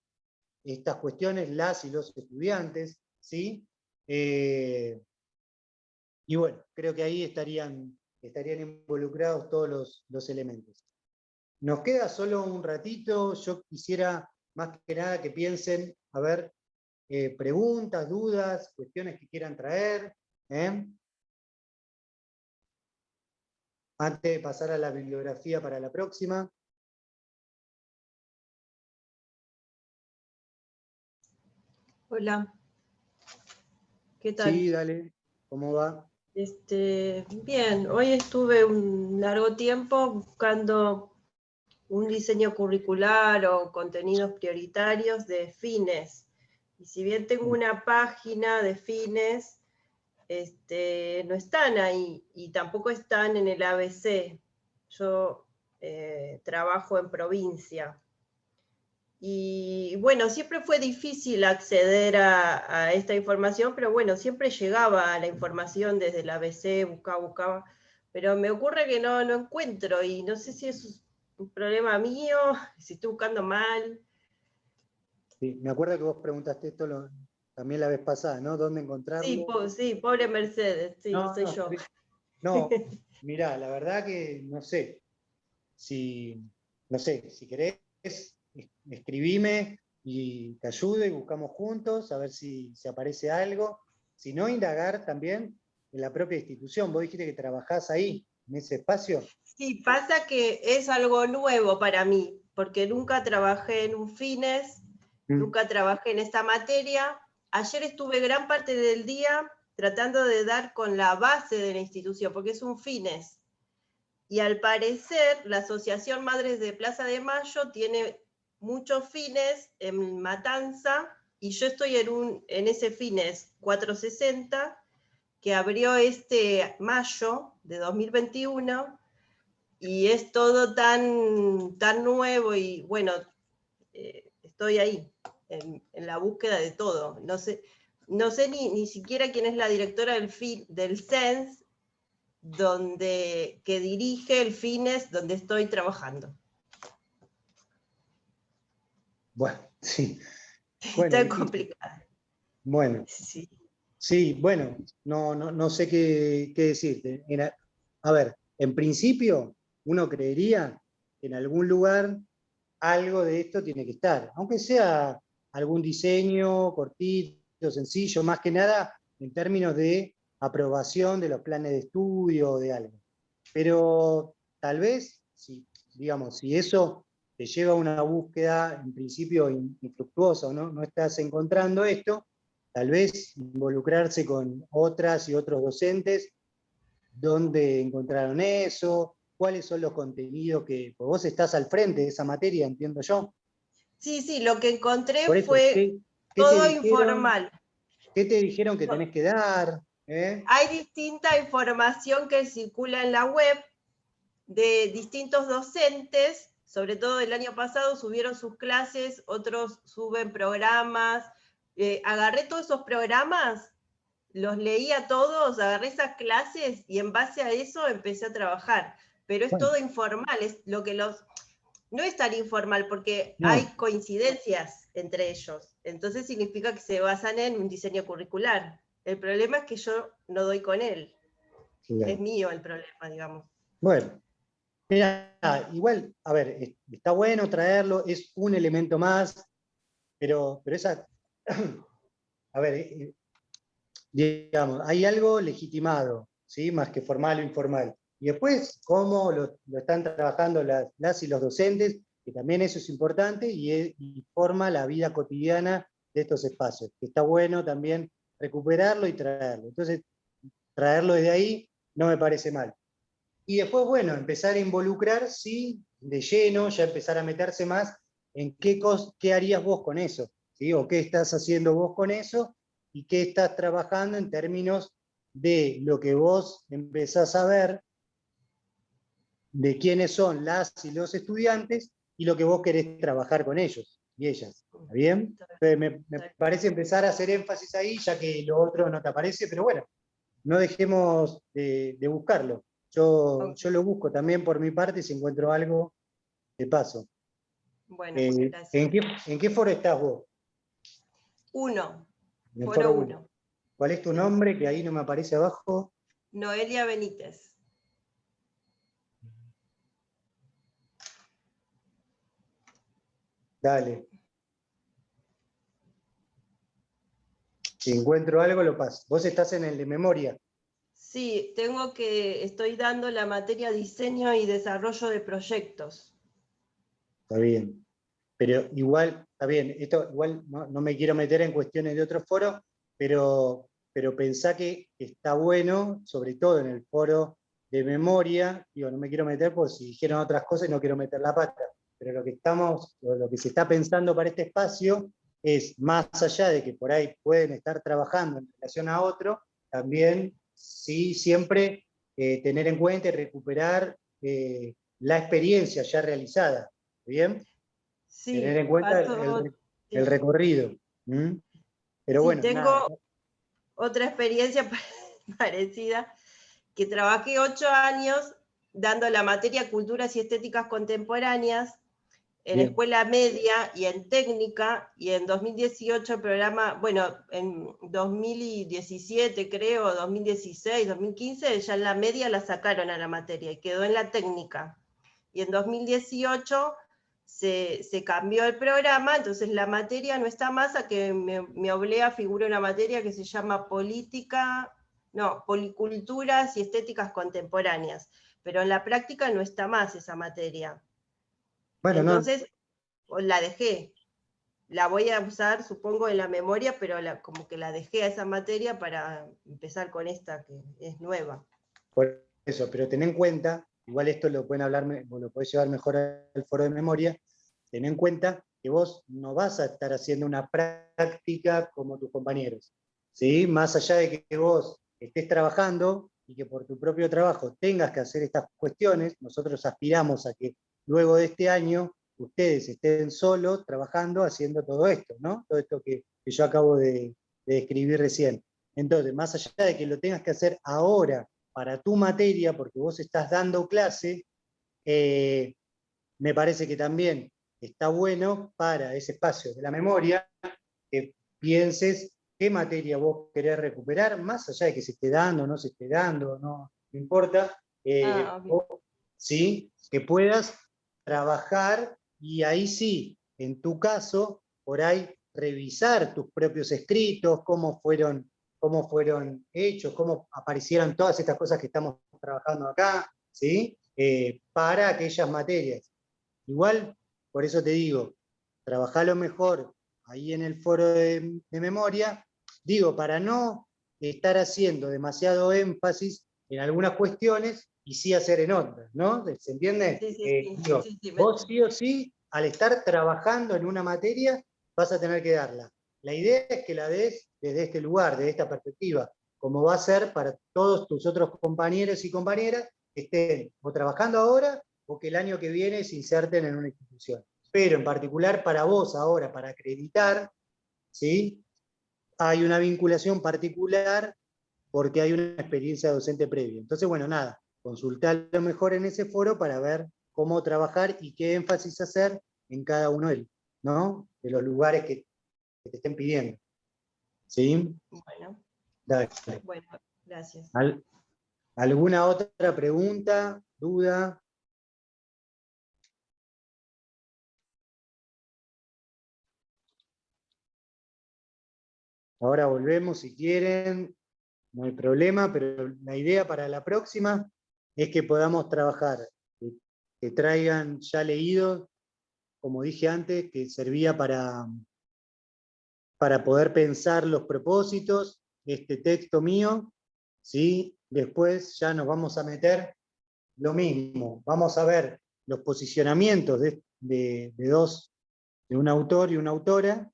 S1: estas cuestiones las y los estudiantes, ¿sí? Y bueno, creo que ahí estarían involucrados todos los elementos. Nos queda solo un ratito, yo quisiera más que nada que piensen, a ver, preguntas, dudas, cuestiones que quieran traer, antes de pasar a la bibliografía para la próxima.
S5: Hola, ¿qué tal?
S1: Sí, dale, ¿cómo va?
S5: Bien, hoy estuve un largo tiempo buscando un diseño curricular o contenidos prioritarios de fines. Y si bien tengo una página de fines, no están ahí y tampoco están en el ABC. Yo trabajo en provincia. Y bueno, siempre fue difícil acceder a esta información, pero bueno, siempre llegaba a la información desde el ABC, buscaba, pero me ocurre que no encuentro, y no sé si es un problema mío, si estoy buscando mal.
S1: Sí, me acuerdo que vos preguntaste esto también la vez pasada, ¿no? ¿Dónde encontrarlo?
S5: Sí, pobre Mercedes, sí, soy yo.
S1: No, mirá, la verdad que no sé. No sé, si querés, escribime y te ayudo y buscamos juntos a ver si aparece algo. Si no, indagar también en la propia institución. Vos dijiste que trabajás ahí, en ese espacio.
S5: Sí, pasa que es algo nuevo para mí, porque nunca trabajé en un fines, nunca trabajé en esta materia. Ayer estuve gran parte del día tratando de dar con la base de la institución, porque es un fines. Y al parecer, la Asociación Madres de Plaza de Mayo tiene muchos fines en Matanza, y yo estoy en ese fines 460, que abrió este mayo de 2021, y es todo tan nuevo, y bueno, estoy ahí, en la búsqueda de todo. No sé ni siquiera quién es la directora del CENS, que dirige el fines donde estoy trabajando.
S1: Bueno, sí. Bueno,
S5: está complicado.
S1: Bueno, sí, bueno, no sé qué decirte. A ver, en principio, uno creería que en algún lugar algo de esto tiene que estar, aunque sea algún diseño cortito, sencillo, más que nada en términos de aprobación de los planes de estudio o de algo. Pero tal vez, digamos, si eso te lleva a una búsqueda en principio infructuosa, o no estás encontrando esto, tal vez involucrarse con otras y otros docentes, dónde encontraron eso, cuáles son los contenidos que vos estás al frente de esa materia, entiendo yo.
S5: Sí, lo que encontré
S1: Por eso,
S5: fue
S1: ¿qué te
S5: todo
S1: dijeron?
S5: informal.
S1: ¿Qué te
S5: Todo
S1: dijeron?
S5: informal.
S1: ¿Qué te dijeron que tenés que dar?
S5: Hay distinta información que circula en la web de distintos docentes, sobre todo el año pasado subieron sus clases, otros suben programas. Agarré todos esos programas, los leía todos, agarré esas clases y en base a eso empecé a trabajar. Pero es
S1: Bueno.
S5: todo informal, es lo que no es tan informal porque
S1: No.
S5: hay coincidencias entre ellos. Entonces significa que se basan en un diseño curricular. El problema es que yo no doy con él.
S1: Claro.
S5: Es mío el problema, digamos.
S1: Bueno, mira, igual, a ver, está bueno traerlo, es un elemento más, pero esa, a ver, digamos, hay algo legitimado, ¿sí? Más que formal o informal. Y después, cómo lo están trabajando las y los docentes, que también eso es importante y forma la vida cotidiana de estos espacios, que está bueno también recuperarlo y traerlo. Entonces, traerlo desde ahí no me parece mal. Y después, bueno, empezar a involucrar, sí, de lleno, ya empezar a meterse más en qué harías vos con eso, ¿sí? O qué estás haciendo vos con eso, y qué estás trabajando en términos de lo que vos empezás a ver, de quiénes son las y los estudiantes, y lo que vos querés trabajar con ellos y ellas. ¿Está bien? Entonces me parece empezar a hacer énfasis ahí, ya que lo otro no te aparece, pero bueno, no dejemos de buscarlo. Yo lo busco también por mi parte, si encuentro algo, de paso.
S5: Bueno, gracias.
S1: ¿En qué foro estás vos?
S5: Uno,
S1: En el
S5: foro
S1: foro
S5: 1.
S1: 1. ¿Cuál es tu
S5: Sí.
S1: nombre? Que ahí no me aparece abajo.
S5: Noelia Benítez.
S1: Dale. Si encuentro algo, lo paso. Vos estás en el de memoria.
S5: Sí, estoy dando la materia diseño y desarrollo de proyectos.
S1: Está bien. Pero igual, está bien, esto igual no me quiero meter en cuestiones de otros foros, pero pensá que está bueno, sobre todo en el foro de memoria, digo, no me quiero meter por si dijeron otras cosas y no quiero meter la pata, pero lo que se está pensando para este espacio es, más allá de que por ahí pueden estar trabajando en relación a otro, también sí siempre tener en cuenta y recuperar la experiencia ya realizada. ¿Bien?
S5: Sí,
S1: Tener en cuenta el recorrido. Pero
S5: sí,
S1: bueno, nada.
S5: tengo otra experiencia parecida, que trabajé 8 años dando la materia Culturas y Estéticas Contemporáneas en
S1: Bien.
S5: escuela media y en técnica, y en 2018 el programa, bueno, en 2017 creo, 2016, 2015, ya en la media la sacaron a la materia y quedó en la técnica. Y en 2018 se cambió el programa, entonces la materia no está más, a que me obliga, figura una materia que se llama Policulturas y Estéticas Contemporáneas, pero en la práctica no está más esa materia.
S1: Bueno,
S5: Entonces, la dejé. La voy a usar, supongo, en la memoria, pero como que la dejé a esa materia para empezar con esta, que es nueva.
S1: por eso, pero ten en cuenta, igual esto lo pueden hablar, lo podés llevar mejor al foro de memoria, ten en cuenta que vos no vas a estar haciendo una práctica como tus compañeros, ¿sí? Más allá de que vos estés trabajando y que por tu propio trabajo tengas que hacer estas cuestiones, nosotros aspiramos a que luego de este año ustedes estén solos trabajando, haciendo todo esto, ¿no? Todo esto que yo acabo de describir recién. Entonces, más allá de que lo tengas que hacer ahora para tu materia, porque vos estás dando clase, me parece que también está bueno para ese espacio de la memoria que pienses qué materia vos querés recuperar, más allá de que se esté dando o no se esté dando, no importa, ¿sí? Que puedas trabajar y ahí sí, en tu caso, por ahí revisar tus propios escritos, cómo fueron hechos, cómo aparecieron todas estas cosas que estamos trabajando acá, ¿sí? Para aquellas materias. Igual, por eso te digo, trabajalo mejor ahí en el foro de memoria, digo, para no estar haciendo demasiado énfasis en algunas cuestiones y sí hacer en otras, ¿no? ¿Se entiende?
S5: Sí,
S1: Digo, vos sí o sí al estar trabajando en una materia, vas a tener que darla. La idea es que la des desde este lugar, desde esta perspectiva, como va a ser para todos tus otros compañeros y compañeras que estén o trabajando ahora o que el año que viene se inserten en una institución. Pero en particular para vos ahora, para acreditar, ¿sí? Hay una vinculación particular porque hay una experiencia docente previa. Entonces, bueno, nada, consultarlo mejor en ese foro para ver cómo trabajar y qué énfasis hacer en cada uno de los lugares que te estén pidiendo. ¿Sí?
S5: Bueno,
S1: Dale.
S5: bueno, gracias.
S1: ¿Alguna otra pregunta, duda? Ahora volvemos si quieren, no hay problema, pero la idea para la próxima es que podamos trabajar, que traigan ya leído, como dije antes, que servía para poder pensar los propósitos, este texto mío, ¿sí? Después ya nos vamos a meter lo mismo, vamos a ver los posicionamientos de un autor y una autora,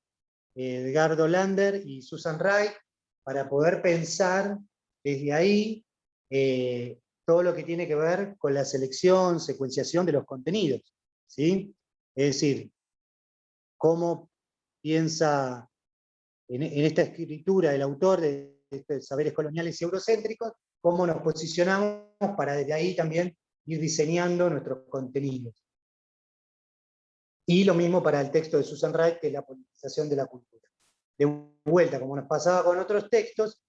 S1: Edgardo Lander y Susan Wright, para poder pensar desde ahí todo lo que tiene que ver con la selección, secuenciación de los contenidos, ¿sí? Es decir, cómo piensa en esta escritura el autor de Saberes Coloniales y Eurocéntricos, cómo nos posicionamos para desde ahí también ir diseñando nuestros contenidos. Y lo mismo para el texto de Susan Wright, que es la politización de la cultura. De vuelta, como nos pasaba con otros textos,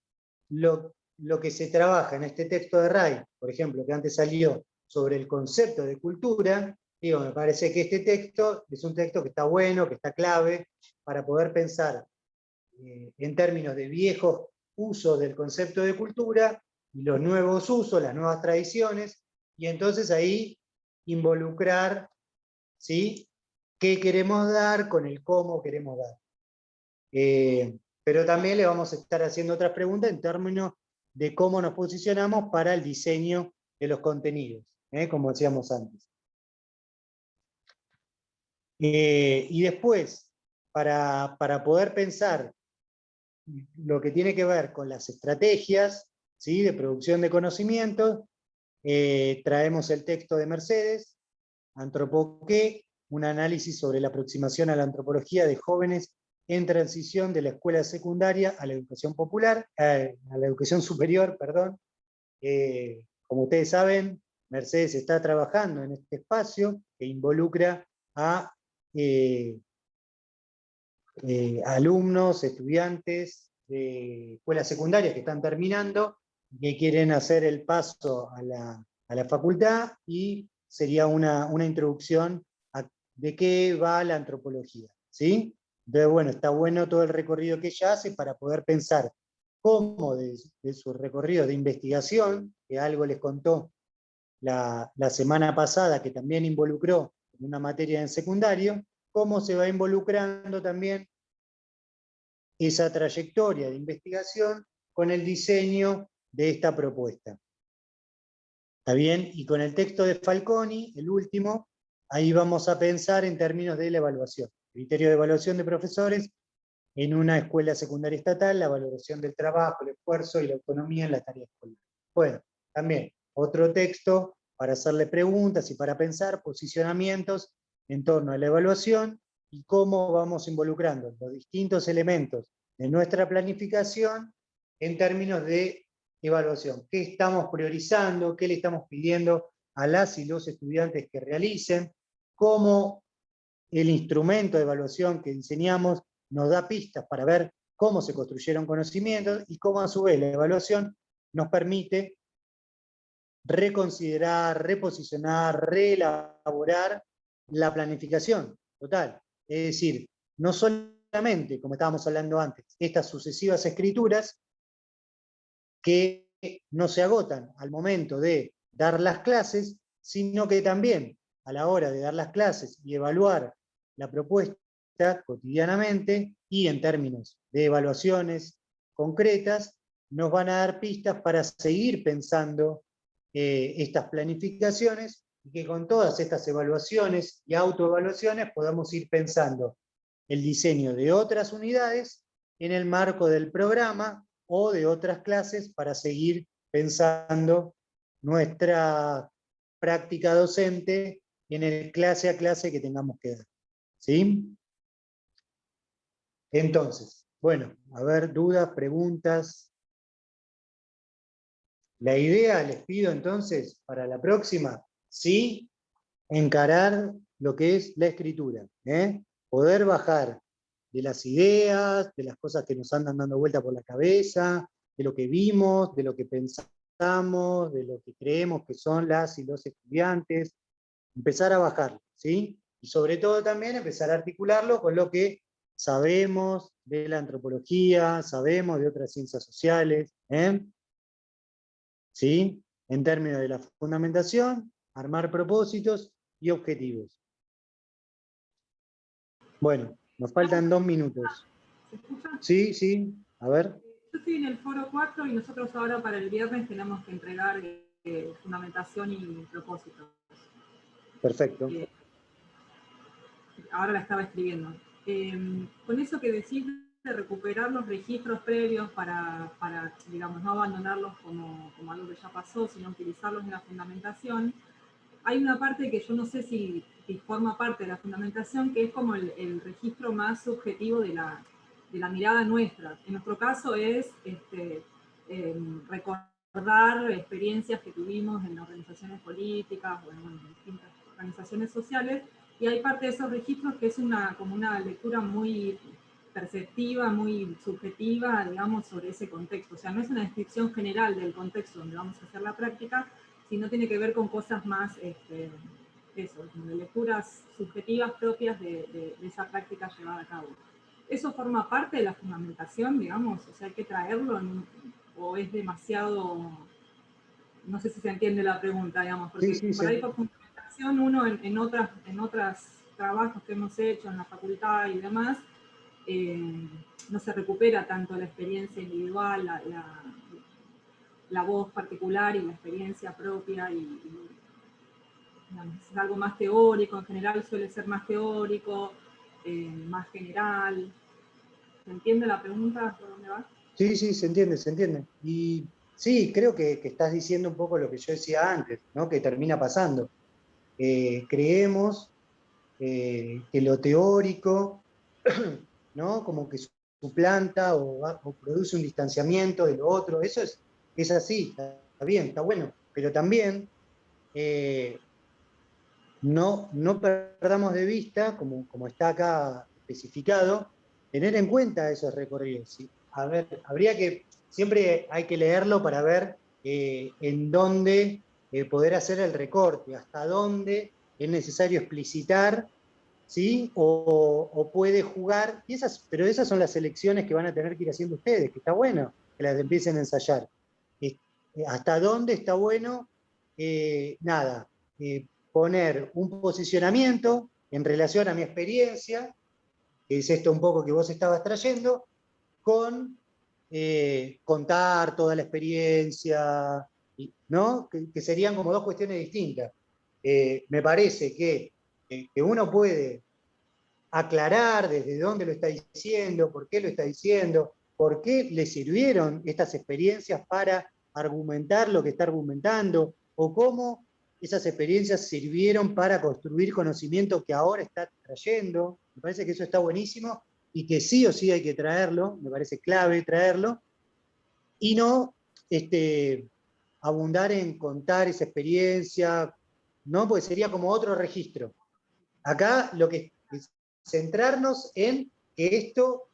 S1: lo que se trabaja en este texto de Wright, por ejemplo, que antes salió sobre el concepto de cultura, digo, me parece que este texto es un texto que está bueno, que está clave, para poder pensar en términos de viejos usos del concepto de cultura, y los nuevos usos, las nuevas tradiciones, y entonces ahí involucrar, ¿sí?, qué queremos dar con el cómo queremos dar. Pero también le vamos a estar haciendo otras preguntas en términos de cómo nos posicionamos para el diseño de los contenidos, como decíamos antes. Y después, para poder pensar lo que tiene que ver con las estrategias, ¿sí?, de producción de conocimientos, traemos el texto de Mercedes, Antropoqué, un análisis sobre la aproximación a la antropología de jóvenes en transición de la escuela secundaria a la educación popular, a la educación superior, perdón. Como ustedes saben, Mercedes está trabajando en este espacio que involucra a alumnos, estudiantes de escuelas secundarias que están terminando, que quieren hacer el paso a la facultad, y sería una introducción de qué va la antropología, ¿sí? Entonces, bueno, está bueno todo el recorrido que ella hace para poder pensar cómo de su recorrido de investigación, que algo les contó la semana pasada, que también involucró en una materia en secundario, cómo se va involucrando también esa trayectoria de investigación con el diseño de esta propuesta. ¿Está bien? Y con el texto de Falconi, el último, ahí vamos a pensar en términos de la evaluación. Criterio de evaluación de profesores en una escuela secundaria estatal, la valoración del trabajo, el esfuerzo y la autonomía en la tarea escolar. Bueno, también otro texto para hacerle preguntas y para pensar posicionamientos en torno a la evaluación y cómo vamos involucrando los distintos elementos de nuestra planificación en términos de evaluación. ¿Qué estamos priorizando? ¿Qué le estamos pidiendo a las y los estudiantes que realicen? ¿Cómo el instrumento de evaluación que diseñamos nos da pistas para ver cómo se construyeron conocimientos y cómo a su vez la evaluación nos permite reconsiderar, reposicionar, reelaborar la planificación total? Es decir, no solamente, como estábamos hablando antes, estas sucesivas escrituras que no se agotan al momento de dar las clases, sino que también a la hora de dar las clases y evaluar la propuesta cotidianamente y en términos de evaluaciones concretas, nos van a dar pistas para seguir pensando estas planificaciones y que con todas estas evaluaciones y autoevaluaciones podamos ir pensando el diseño de otras unidades en el marco del programa o de otras clases para seguir pensando nuestra práctica docente en el clase a clase que tengamos que dar. ¿Sí? Entonces, bueno, a ver, dudas, preguntas. La idea, les pido entonces, para la próxima, sí, encarar lo que es la escritura. Poder bajar de las ideas, de las cosas que nos andan dando vuelta por la cabeza, de lo que vimos, de lo que pensamos, de lo que creemos que son las y los estudiantes, empezar a bajarlo, ¿sí? Y sobre todo también empezar a articularlo con lo que sabemos de la antropología, sabemos de otras ciencias sociales, ¿sí? En términos de la fundamentación, armar propósitos y objetivos. Bueno, nos faltan 2 minutos.
S6: ¿Se escucha?
S1: Sí, sí, a ver.
S6: Yo estoy en el foro 4 y nosotros ahora para el viernes tenemos que entregar fundamentación y propósitos.
S1: Perfecto.
S6: Ahora la estaba escribiendo. Con eso que decís de recuperar los registros previos para digamos, no abandonarlos como algo que ya pasó, sino utilizarlos en la fundamentación, hay una parte que yo no sé si forma parte de la fundamentación, que es como el registro más subjetivo de la mirada nuestra. En nuestro caso es recordar experiencias que tuvimos en organizaciones políticas o en distintas organizaciones sociales, y hay parte de esos registros que es como una lectura muy perceptiva, muy subjetiva, digamos, sobre ese contexto. O sea, no es una descripción general del contexto donde vamos a hacer la práctica, sino tiene que ver con cosas más, de lecturas subjetivas propias de esa práctica llevada a cabo. ¿Eso forma parte de la fundamentación, digamos? O sea, hay que traerlo, o es demasiado... No sé si se entiende la pregunta, digamos, porque
S1: Sí,
S6: por ahí por fundamentación uno en otros trabajos que hemos hecho en la facultad y demás, no se recupera tanto la experiencia individual, la voz particular y la experiencia propia, digamos, es algo más teórico, en general suele ser más teórico, más general. ¿Se entiende la pregunta por dónde va?
S1: Sí, sí, se entiende, se entiende. Y sí, creo que estás diciendo un poco lo que yo decía antes, ¿no? Que termina pasando. Creemos que lo teórico, ¿no? Como que suplanta o produce un distanciamiento de lo otro. Eso es así, está bien, está bueno. Pero también no perdamos de vista, como está acá especificado, tener en cuenta esos recorridos. ¿Sí? A ver, siempre hay que leerlo para ver en dónde poder hacer el recorte, hasta dónde es necesario explicitar, ¿sí? O puede jugar, pero esas son las elecciones que van a tener que ir haciendo ustedes, que está bueno que las empiecen a ensayar. Hasta dónde está bueno, poner un posicionamiento en relación a mi experiencia, que es esto un poco que vos estabas trayendo, con contar toda la experiencia, ¿no? Que serían como dos cuestiones distintas. Me parece que uno puede aclarar desde dónde lo está diciendo, por qué lo está diciendo, por qué le sirvieron estas experiencias para argumentar lo que está argumentando, o cómo esas experiencias sirvieron para construir conocimiento que ahora está trayendo. Me parece que eso está buenísimo y que sí o sí hay que traerlo, me parece clave traerlo, y no abundar en contar esa experiencia, ¿no? Porque sería como otro registro. Acá lo que es centrarnos en que esto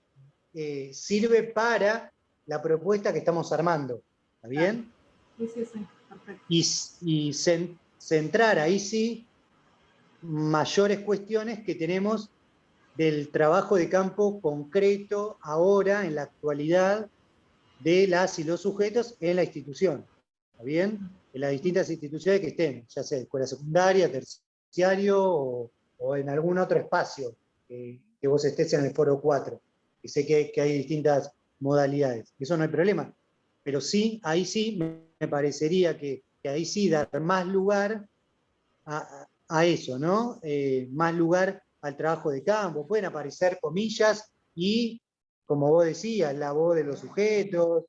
S1: sirve para la propuesta que estamos armando, ¿está bien?
S6: Sí, sí, sí, perfecto.
S1: Y centrar ahí sí mayores cuestiones que tenemos del trabajo de campo concreto ahora, en la actualidad, de las y los sujetos en la institución, ¿está bien? En las distintas instituciones que estén, ya sea escuela secundaria, terciario o en algún otro espacio que vos estés en el foro 4, que sé que hay distintas modalidades, eso no hay problema, pero sí, ahí sí me parecería que ahí sí dar más lugar a eso, ¿no? Más lugar al trabajo de campo, pueden aparecer comillas y, como vos decías, la voz de los sujetos,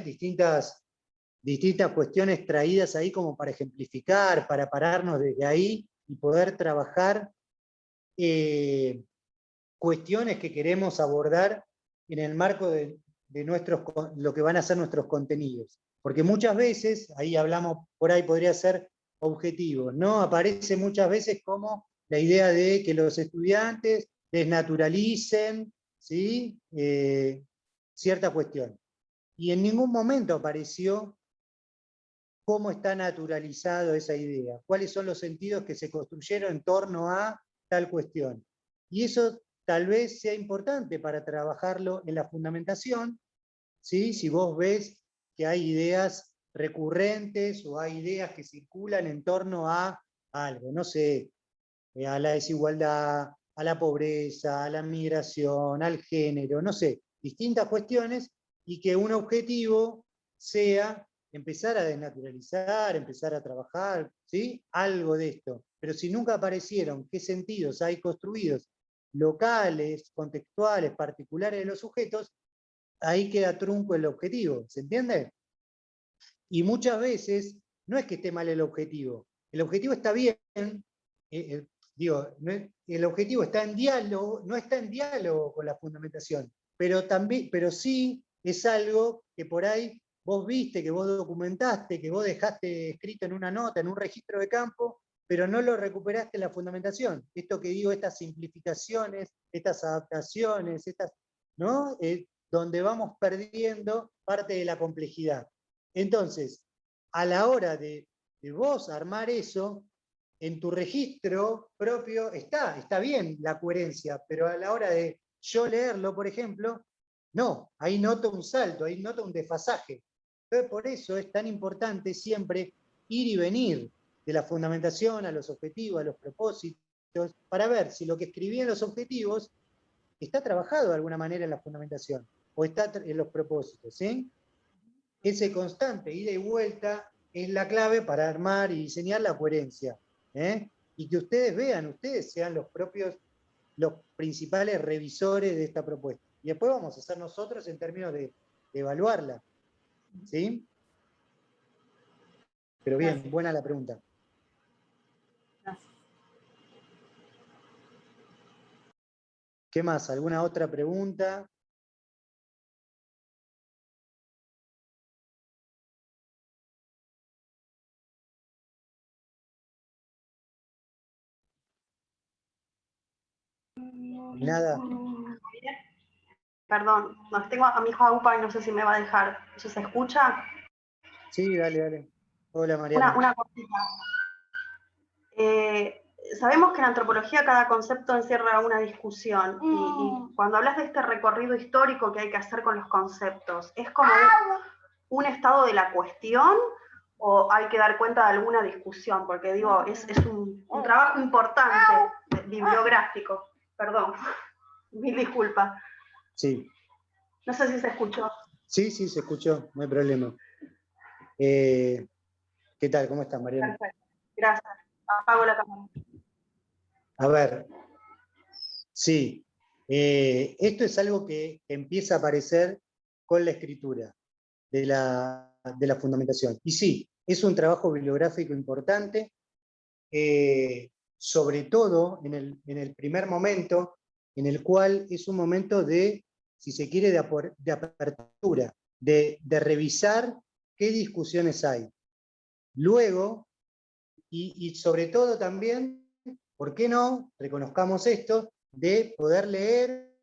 S1: distintas cuestiones traídas ahí como para ejemplificar, para pararnos desde ahí y poder trabajar cuestiones que queremos abordar en el marco de lo que van a ser nuestros contenidos. Porque muchas veces, ahí hablamos, por ahí podría ser objetivos, ¿no? Aparece muchas veces como la idea de que los estudiantes desnaturalicen, ¿sí? Cierta cuestión. Y en ningún momento apareció cómo está naturalizado esa idea, cuáles son los sentidos que se construyeron en torno a tal cuestión. Y eso tal vez sea importante para trabajarlo en la fundamentación, ¿sí? Si vos ves que hay ideas recurrentes o hay ideas que circulan en torno a algo, no sé, a la desigualdad, a la pobreza, a la migración, al género, no sé, distintas cuestiones, y que un objetivo sea empezar a desnaturalizar, empezar a trabajar, ¿sí? Algo de esto. Pero si nunca aparecieron qué sentidos hay construidos locales, contextuales, particulares de los sujetos, ahí queda trunco el objetivo, ¿se entiende? Y muchas veces no es que esté mal el objetivo está bien, el objetivo está en diálogo, no está en diálogo con la fundamentación, pero sí es algo que por ahí vos viste, que vos documentaste, que vos dejaste escrito en una nota, en un registro de campo, pero no lo recuperaste en la fundamentación. Esto que digo, estas simplificaciones, estas adaptaciones, ¿no? Donde vamos perdiendo parte de la complejidad. Entonces, a la hora de vos armar eso, en tu registro propio está bien la coherencia, pero a la hora de yo leerlo, por ejemplo, no, ahí noto un salto, ahí noto un desfasaje. Entonces, por eso es tan importante siempre ir y venir de la fundamentación a los objetivos, a los propósitos, para ver si lo que escribí en los objetivos está trabajado de alguna manera en la fundamentación, o está en los propósitos, ¿sí? Ese constante ida y vuelta es la clave para armar y diseñar la coherencia. Y que ustedes vean, ustedes sean los principales revisores de esta propuesta. Y después vamos a hacer nosotros en términos de evaluarla. ¿Sí? Pero bien, gracias. Buena la pregunta.
S6: Gracias.
S1: ¿Qué más? ¿Alguna otra pregunta? Nada.
S3: Perdón, no, tengo a mi hijo AUPA y no sé si me va a dejar. ¿Eso se escucha?
S1: Sí, dale. Hola, Mariana.
S3: Una cosita. Sabemos que en antropología cada concepto encierra una discusión y cuando hablas de este recorrido histórico que hay que hacer con los conceptos, ¿es como un estado de la cuestión o hay que dar cuenta de alguna discusión? Porque digo, es un trabajo importante, bibliográfico. Perdón, mil disculpas.
S1: Sí.
S3: No sé si se escuchó.
S1: Sí, se escuchó, no hay problema. ¿Qué tal? ¿Cómo estás, Mariana?
S3: Perfecto, gracias. Apago la cámara.
S1: A ver, sí, esto es algo que empieza a aparecer con la escritura de la fundamentación. Y sí, es un trabajo bibliográfico importante, sobre todo en el primer momento, en el cual es un momento de, si se quiere, de apertura, de revisar qué discusiones hay. Luego, y sobre todo también, ¿por qué no? Reconozcamos esto, de poder leer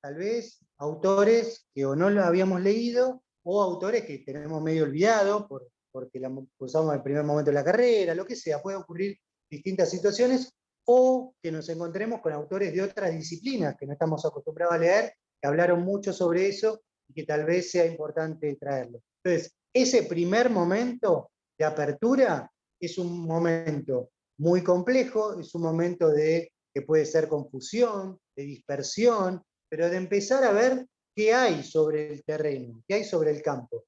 S1: tal vez autores que o no lo habíamos leído, o autores que tenemos medio olvidado, porque la usamos en el primer momento de la carrera, lo que sea, puede ocurrir distintas situaciones, o que nos encontremos con autores de otras disciplinas que no estamos acostumbrados a leer, que hablaron mucho sobre eso, y que tal vez sea importante traerlo. Entonces, ese primer momento de apertura es un momento muy complejo, es un momento que puede ser confusión, de dispersión, pero de empezar a ver qué hay sobre el terreno, qué hay sobre el campo.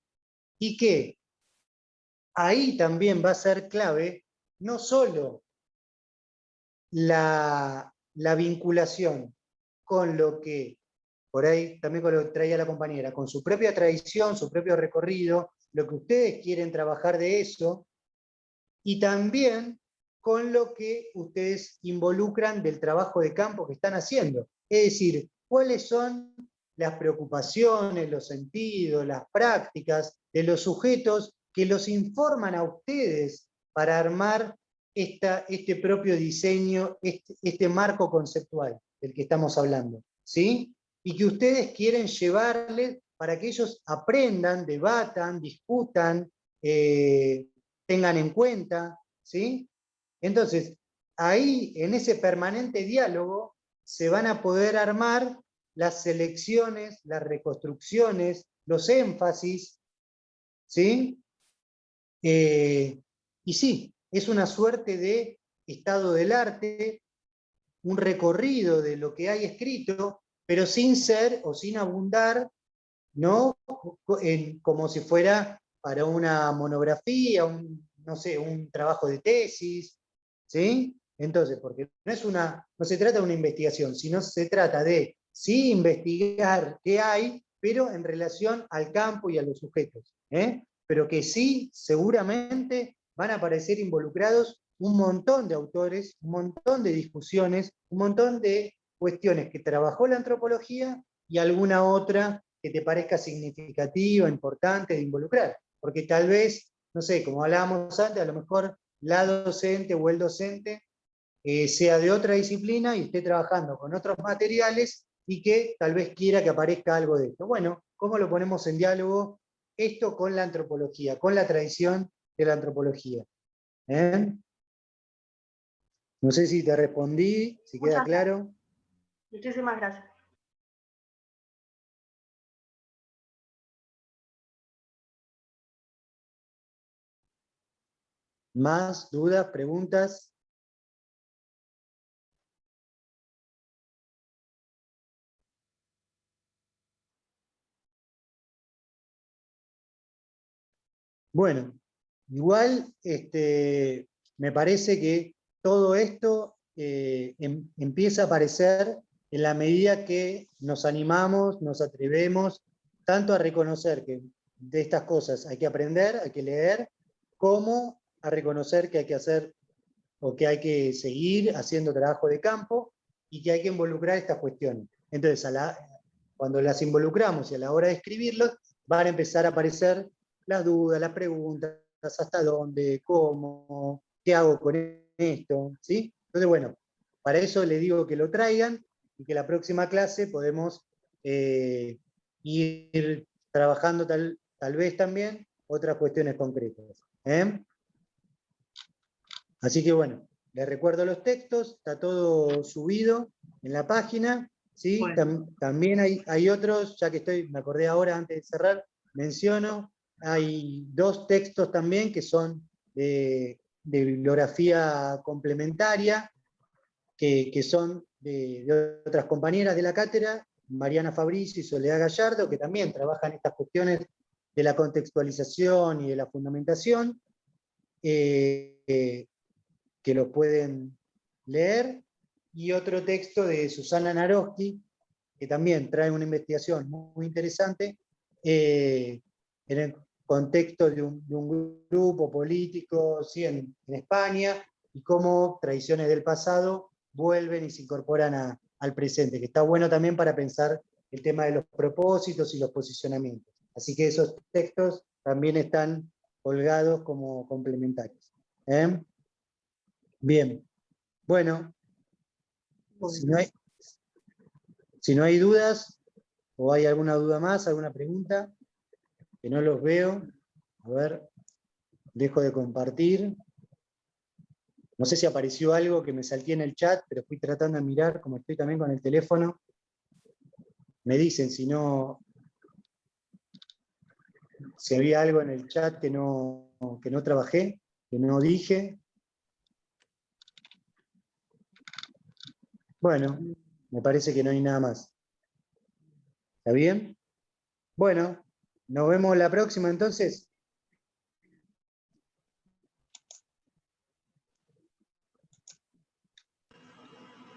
S1: Y que ahí también va a ser clave no solo la vinculación con lo que, por ahí también con lo que traía la compañera, con su propia tradición, su propio recorrido, lo que ustedes quieren trabajar de eso, y también con lo que ustedes involucran del trabajo de campo que están haciendo. Es decir, cuáles son las preocupaciones, los sentidos, las prácticas de los sujetos que los informan a ustedes para armar este propio diseño, este marco conceptual del que estamos hablando, ¿sí? Y que ustedes quieren llevarles para que ellos aprendan, debatan, discutan, tengan en cuenta, ¿sí? Entonces, ahí, en ese permanente diálogo, se van a poder armar las selecciones, las reconstrucciones, los énfasis, ¿sí? Y sí, es una suerte de estado del arte, un recorrido de lo que hay escrito, pero sin ser o sin abundar, ¿no? Como si fuera para una monografía, no sé, un trabajo de tesis, ¿sí? Entonces, porque no se trata de una investigación, sino se trata de sí investigar qué hay, pero en relación al campo y a los sujetos, pero que sí, seguramente van a aparecer involucrados un montón de autores, un montón de discusiones, un montón de cuestiones que trabajó la antropología y alguna otra que te parezca significativa, importante de involucrar. Porque tal vez, no sé, como hablábamos antes, a lo mejor la docente o el docente sea de otra disciplina y esté trabajando con otros materiales y que tal vez quiera que aparezca algo de esto. Bueno, ¿cómo lo ponemos en diálogo esto con la antropología, con la tradición de la antropología? No sé si te respondí, si queda claro.
S3: Muchísimas gracias.
S1: ¿Más dudas, preguntas? Bueno, igual me parece que todo esto empieza a aparecer en la medida que nos animamos, nos atrevemos, tanto a reconocer que de estas cosas hay que aprender, hay que leer, como a reconocer que hay que hacer o que hay que seguir haciendo trabajo de campo y que hay que involucrar estas cuestiones. Entonces, cuando las involucramos y a la hora de escribirlos, van a empezar a aparecer las dudas, las preguntas, hasta dónde, cómo, qué hago con esto, ¿sí? Entonces, bueno, para eso les digo que lo traigan y que la próxima clase podemos ir trabajando tal vez también otras cuestiones concretas. Así que bueno, les recuerdo los textos, está todo subido en la página, ¿sí?
S6: Bueno.
S1: También hay otros, ya que me acordé ahora antes de cerrar, menciono, hay 2 textos también que son de bibliografía complementaria, que son de otras compañeras de la cátedra, Mariana Fabricio y Soledad Gallardo, que también trabajan estas cuestiones de la contextualización y de la fundamentación, que lo pueden leer, y otro texto de Susana Naroski, que también trae una investigación muy interesante en el contexto de un grupo político, ¿sí? en España, y cómo tradiciones del pasado vuelven y se incorporan al presente, que está bueno también para pensar el tema de los propósitos y los posicionamientos. Así que esos textos también están colgados como complementarios. Bien, bueno, si no hay dudas, o hay alguna duda más, alguna pregunta, que no los veo, a ver, dejo de compartir. No sé si apareció algo que me salté en el chat, pero fui tratando de mirar, como estoy también con el teléfono. Me dicen si había algo en el chat que no trabajé, que no dije. Bueno, me parece que no hay nada más. ¿Está bien? Bueno, nos vemos la próxima entonces.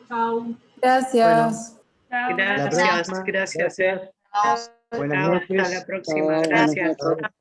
S6: Chau.
S7: Gracias.
S1: La
S8: Gracias,
S1: próxima.
S8: gracias.
S1: Buenas
S8: Chao,
S1: noches.
S8: hasta la próxima.
S7: Chao, buenas
S8: Gracias.
S7: noches.